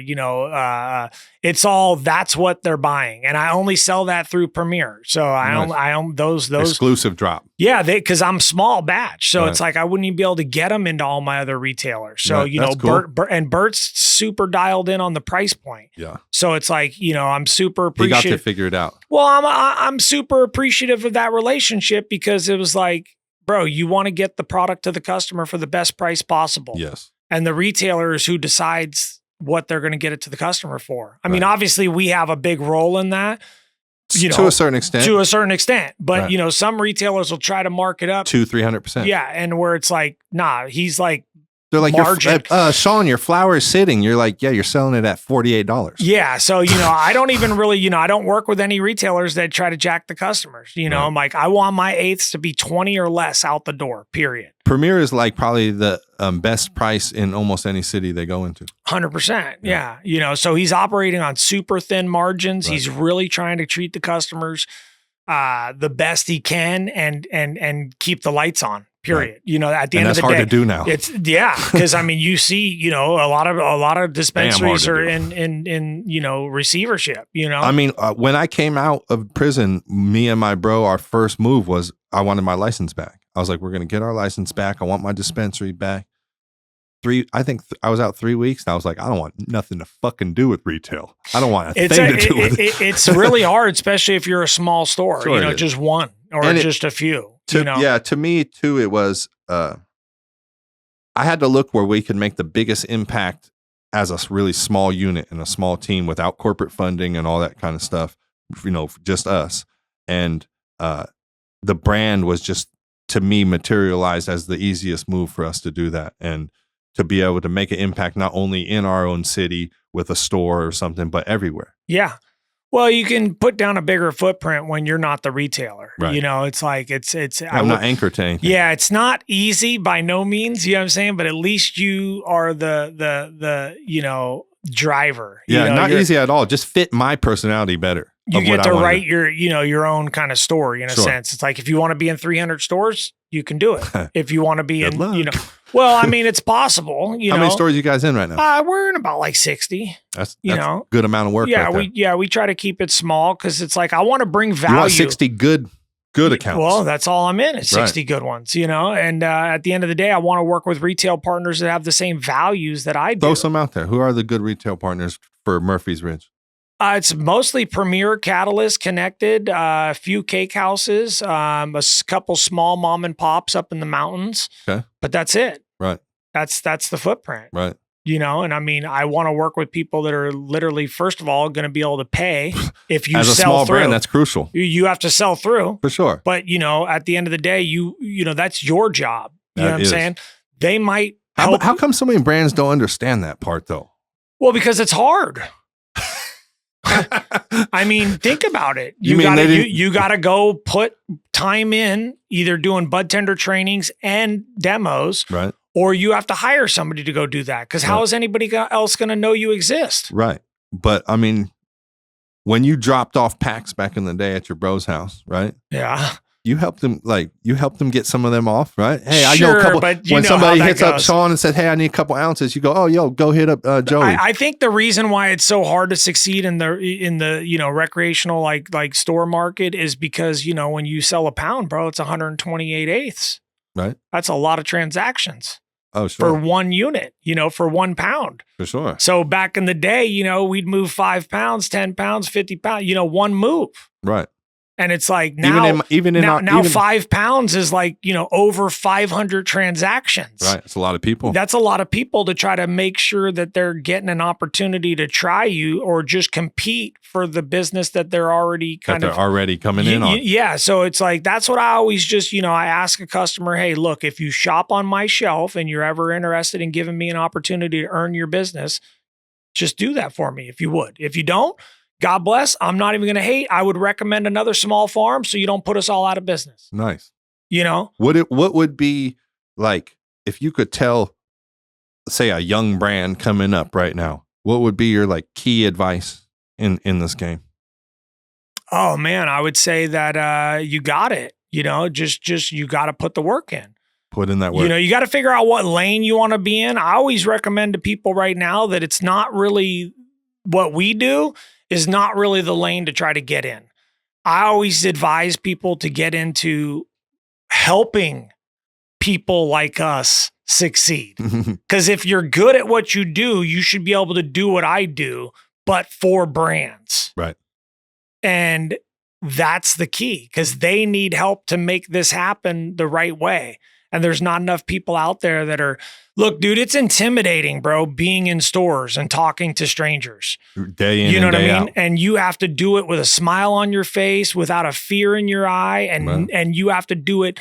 it's all, that's what they're buying. And I only sell that through Premier. So I own those Exclusive drop. Yeah, cause I'm small batch. So Right. it's like, I wouldn't even be able to get them into all my other retailers. So, Right. That's cool. Bert's super dialed in on the price point. Yeah. So it's like, I'm super He got to appreciative. figure it out. Well, I'm super appreciative of that relationship because it was like, bro, you want to get the product to the customer for the best price possible. Yes. And the retailer is who decides what they're going to get it to the customer for. I mean, Right. obviously we have a big role in that. To a certain extent. To a certain extent. But, Right. some retailers will try to mark it up. 200-300%. Yeah. And where it's like, nah, he's like, They're like, margin. Sean, your flower is sitting. You're like, yeah, you're selling it at $48. yeah. So, I don't even really, I don't work with any retailers that try to jack the customers. Right. I'm like, I want my eighths to be 20 or less out the door, period. Premier is like probably the best price in almost any city they go into. 100%. Yeah. So he's operating on super thin margins. Right. He's really trying to treat the customers the best he can and keep the lights on. Period. Right. At the end of the day, that's hard to do now. It's because I mean, you see, a lot of dispensaries Damn are hard to in receivership. I mean, when I came out of prison, me and my bro, our first move was I wanted my license back. I was like, we're going to get our license back. I want my dispensary back. I was out 3 weeks and I was like, I don't want nothing to fucking do with retail. I don't want a thing to do with it. It's really hard, especially if you're a small store, Sure it is. just one or just a few. Yeah, to me too, it was, I had to look where we could make the biggest impact as a really small unit and a small team without corporate funding and all that kind of stuff, just us. And the brand was just, to me, materialized as the easiest move for us to do that. And to be able to make an impact, not only in our own city with a store or something, but everywhere. Yeah. Well, you can put down a bigger footprint when you're not the retailer. Right. It's like, I'm not anchored to anything. Yeah, it's not easy by no means, you know what I'm saying? But at least you are the driver. Yeah, not easy at all. Just fit my personality better. You get to write your own kind of story in a Sure. sense. It's like if you want to be in 300 stores, you can do it. If you want to be Good in, luck. well, I mean, it's possible. How many stores you guys in right now? We're in about like 60. That's know? good amount of work. Yeah, right there. we try to keep it small because it's like I want to bring value. You want 60 good accounts. Well, that's all I'm in is 60 good ones, and at the end of the day, I want to work with retail partners that have the same values that I do. Throw some out there. Who are the good retail partners for Murphy's Ridge? It's mostly Premier, Catalyst, Connected, a few cake houses, couple small mom and pops up in the mountains. Okay. But that's it. Right. That's the footprint. Right. And I mean, I want to work with people that are literally, first of all, going to be able to pay if you As a sell small through. brand, that's crucial. You have to sell through. For sure. But, at the end of the day, you that's your job. You know what I'm is. saying? They might How help. come so many brands don't understand that part though? Well, because it's hard. I mean, think about it. You mean they didn't- You gotta go put time in either doing bud tender trainings and demos, Right. or you have to hire somebody to go do that. Because how Right. is anybody else going to know you exist? Right. But I mean, when you dropped off packs back in the day at your bro's house, right? Yeah. You helped them get some of them off, right? Hey, I know Sure, a couple. but you When know somebody how that hits up goes. Sean and said, "Hey, I need a couple ounces," you go, "Oh, yo, go hit up Joey." I think the reason why it's so hard to succeed in the recreational like store market is because when you sell a pound, bro, it's 128 eighths. Right. That's a lot of transactions Oh, for sure, one unit. For 1 pound. for sure. So back in the day, we'd move 5 pounds, 10 pounds, 50 pounds. One move. Right. And it's like now, now 5 pounds is like, over 500 transactions. Right. It's a lot of people. That's a lot of people to try to make sure that they're getting an opportunity to try you or just compete for the business that they're already already coming in on. Yeah. So it's like, that's what I always just, I ask a customer, hey, look, if you shop on my shelf and you're ever interested in giving me an opportunity to earn your business, just do that for me if you would. If you don't, God bless. I'm not even going to hate. I would recommend another small farm so you don't put us all out of business. Nice. What would be like if you could tell, say, a young brand coming up right now? What would be your like key advice in this game? Oh man, I would say that you got it. Just you got to put the work in. Put in that work. You got to figure out what lane you want to be in. I always recommend to people right now that it's not really what we do. Is not really the lane to try to get in. I always advise people to get into helping people like us succeed. Because if you're good at what you do, you should be able to do what I do, but for brands. Right. And that's the key because they need help to make this happen the right way. And there's not enough people out there that are, look, dude, it's intimidating, bro, being in stores and talking to strangers. Day in, you know and what I day mean? out. And you have to do it with a smile on your face, without a fear in your eye. And you have to do it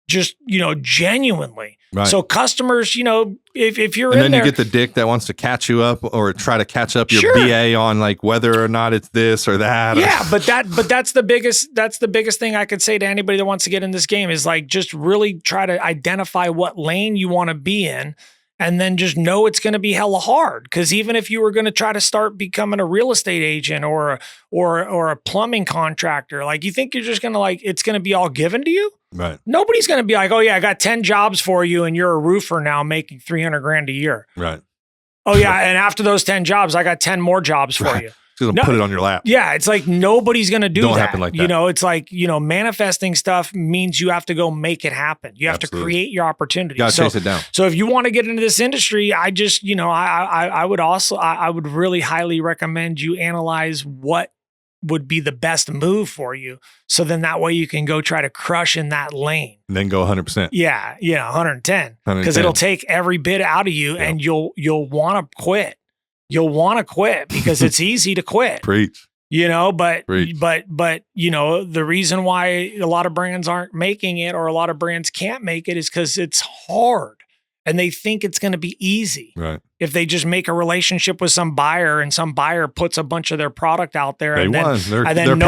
just, genuinely. Right. So customers, if you're and in then there, you get the dick that wants to catch you up or try to catch up your Sure. BA on like whether or not it's this or that. Yeah, but that's the biggest thing I could say to anybody that wants to get in this game is like just really try to identify what lane you want to be in. And then just know it's going to be hella hard. Because even if you were going to try to start becoming a real estate agent or a plumbing contractor, like you think you're just going to it's going to be all given to you. Right. Nobody's going to be like, oh yeah, I got 10 jobs for you and you're a roofer now making $300,000 a year. Right. Oh yeah. And after those 10 jobs, I got 10 more jobs for you. Just put it on your lap. Yeah, it's like nobody's going to do that. Don't happen like that. It's like, manifesting stuff means you have to go make it happen. You have Absolutely. to create your opportunity. Gotta chase it down. So if you want to get into this industry, I just, I would really highly recommend you analyze what would be the best move for you. So then that way you can go try to crush in that lane. And then go 100%. Yeah, 110. Because it'll take every bit out of you and you'll want to quit. You'll want to quit because it's easy to quit. Preach. But Preach. the reason why a lot of brands aren't making it or a lot of brands can't make it is because it's hard and they think it's going to be easy. Right. If they just make a relationship with some buyer and some buyer puts a bunch of their product out there and then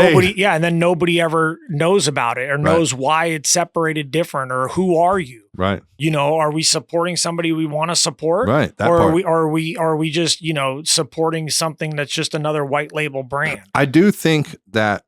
nobody ever knows about it or knows why it's separated different or who are you? Right. Are we supporting somebody we want to support? Right. That or part. are we just, supporting something that's just another white label brand? I do think that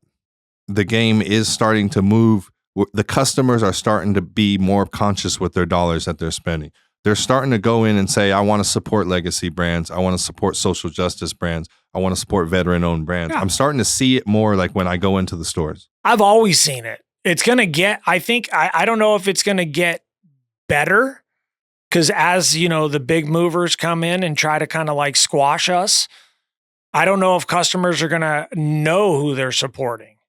the game is starting to move. The customers are starting to be more conscious with their dollars that they're spending. They're starting to go in and say, I want to support legacy brands. I want to support social justice brands. I want to support veteran-owned brands. Yeah. I'm starting to see it more like when I go into the stores. I've always seen it. It's going to get, I don't know if it's going to get better because as, the big movers come in and try to kind of like squash us, I don't know if customers are going to know who they're supporting,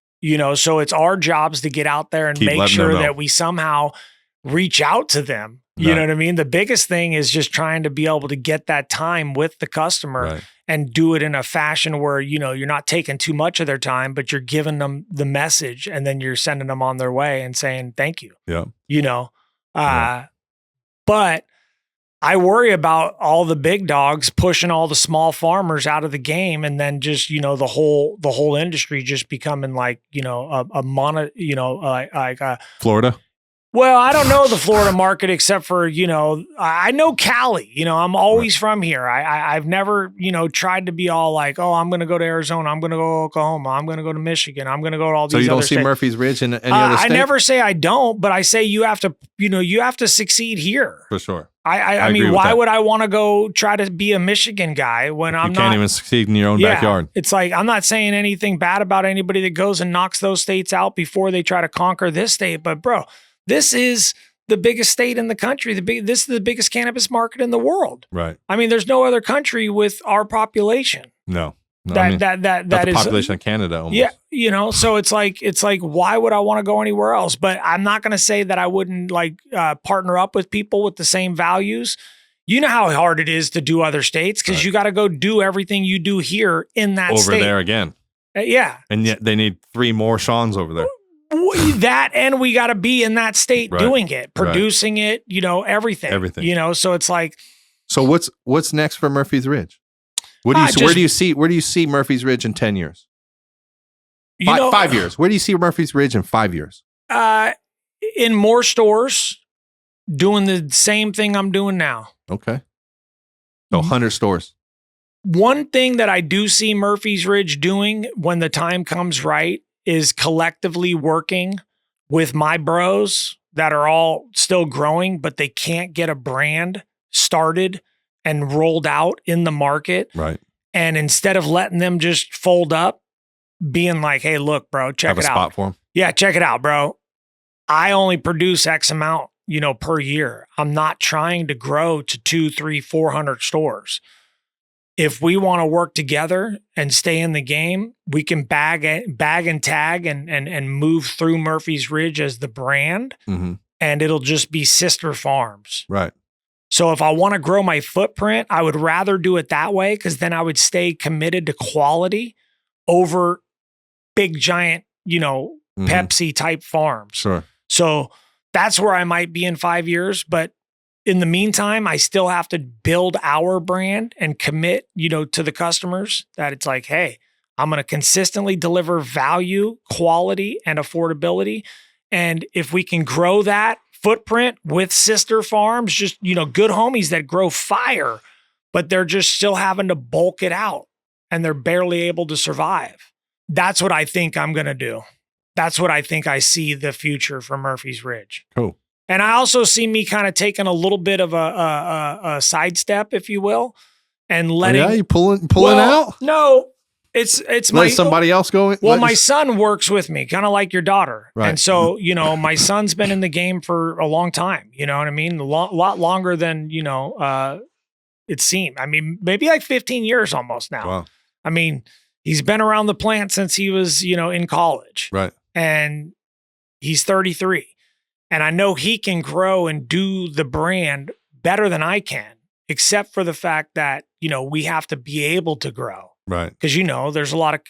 so it's our jobs to get out there and make sure that we somehow reach out to them. You know what I mean? The biggest thing is just trying to be able to get that time with the customer and do it in a fashion where, you're not taking too much of their time, but you're giving them the message and then you're sending them on their way and saying, thank you. Yeah. But I worry about all the big dogs pushing all the small farmers out of the game and then just, the whole industry just becoming like, Florida. Well, I don't know the Florida market except for, I know Cali, I'm always from here. I've never, tried to be all like, oh, I'm going to go to Arizona. I'm going to go to Oklahoma. I'm going to go to Michigan. I'm going to go to all these other states. So you don't see states. Murphy's Ridge in any other state? I never say I don't, but I say you have to succeed here. For sure. I mean, why would I want to go try to be a Michigan guy when I'm not? You can't even succeed in your own backyard. It's like, I'm not saying anything bad about anybody that goes and knocks those states out before they try to conquer this state. But bro, this is the biggest state in the country. This is the biggest cannabis market in the world. Right. I mean, there's no other country with our population. No. No, that I mean, that that's the is population of Canada. Almost. Yeah, so it's like why would I want to go anywhere else? But I'm not going to say that I wouldn't partner up with people with the same values. You know how hard it is to do other states because Right. you got to go do everything you do here in that over state. there again. Yeah. And yet they need 3 more Seans over there. That, and we got to be in that state Right. doing it, producing it, everything. So it's like. So what's next for Murphy's Ridge? Where do you see Murphy's Ridge in 10 years? 5 years. Where do you see Murphy's Ridge in 5 years? In more stores, doing the same thing I'm doing now. Okay. So 100 stores. One thing that I do see Murphy's Ridge doing when the time comes right is collectively working with my bros that are all still growing, but they can't get a brand started and rolled out in the market. Right. And instead of letting them just fold up, being like, hey, look, bro, check it out. Have a spot for them. Yeah, check it out, bro. I only produce X amount, per year. I'm not trying to grow to 200, 300, 400 stores. If we want to work together and stay in the game, we can bag and tag and move through Murphy's Ridge as the brand, and it'll just be sister farms. Right. So if I want to grow my footprint, I would rather do it that way because then I would stay committed to quality over big giant, Pepsi type farms. Sure. So that's where I might be in 5 years. But in the meantime, I still have to build our brand and commit, to the customers that it's like, hey, I'm going to consistently deliver value, quality, and affordability. And if we can grow that footprint with sister farms, just, good homies that grow fire, but they're just still having to bulk it out and they're barely able to survive. That's what I think I'm going to do. That's what I think I see the future for Murphy's Ridge. Cool. And I also see me kind of taking a little bit of a sidestep, if you will, and letting. Oh, yeah, you pulling out? No, it's let somebody else go. Well, my son works with me, kind of like your daughter, right. And so my son's been in the game for a long time. You know what I mean? A lot longer than it seemed. I mean, maybe like 15 years almost now. Wow. I mean, he's been around the plant since he was in college, right? And he's 33. And I know he can grow and do the brand better than I can, except for the fact that, we have to be able to grow. Right. Because, there's a lot of,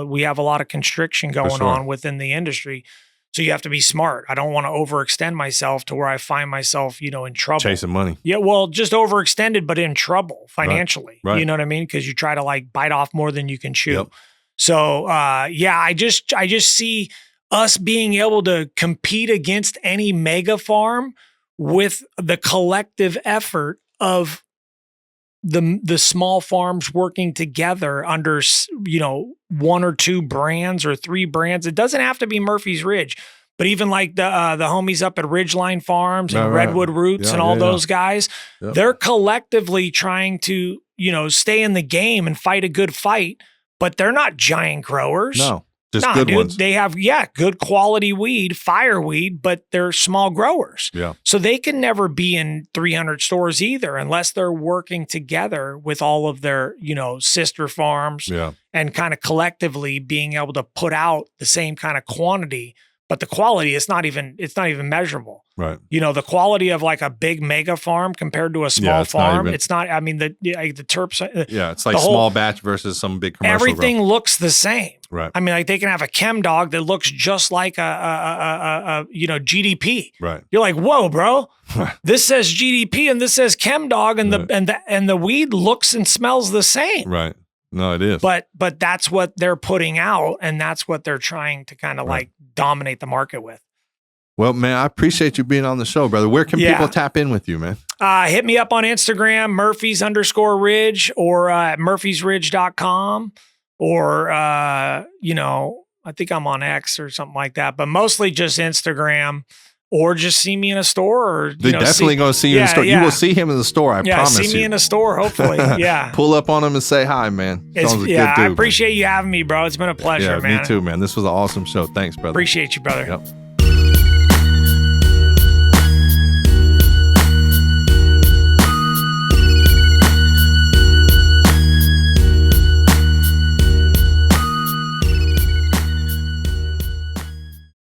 we have a lot of constriction going on within the industry. So you have to be smart. I don't want to overextend myself to where I find myself, in trouble. Chasing money. Yeah. Well, just overextended, but in trouble financially. Right. You know what I mean? Because you try to bite off more than you can chew. Yep. So, I just see us being able to compete against any mega farm with the collective effort of the small farms working together under, 1 or 2 brands or 3 brands. It doesn't have to be Murphy's Ridge, but even like the homies up at Ridgeline Farms and Redwood Roots and all those guys, they're collectively trying to, stay in the game and fight a good fight, but they're not giant growers. No. Just good ones. They have, good quality weed, fireweed, but they're small growers. Yeah. So they can never be in 300 stores either unless they're working together with all of their, sister farms and kind of collectively being able to put out the same kind of quantity. But the quality, it's not even measurable. Right. The quality of like a big mega farm compared to a small farm, it's not, I mean, the terps. It's like small batch versus some big commercial. Everything looks the same. Right. I mean, like they can have a chem dog that looks just like a GDP. Right. You're like, whoa, bro, this says GDP and this says chem dog and the weed looks and smells the same. Right. No, it is. But that's what they're putting out and that's what they're trying to kind of like dominate the market with. Well, man, I appreciate you being on the show, brother. Where can people tap in with you, man? Hit me up on Instagram, Murphys_Ridge or at murphysridge.com or, I think I'm on X or something like that, but mostly just Instagram or just see me in a store. Or They're definitely going to see you in the store. You will see him in the store, I promise you. See me in the store, hopefully. Yeah. Pull up on him and say hi, man. Sounds a good dude, I appreciate you having me, bro. It's been a pleasure, man. Me too, man. This was an awesome show. Thanks, brother. Appreciate you, brother. Yep.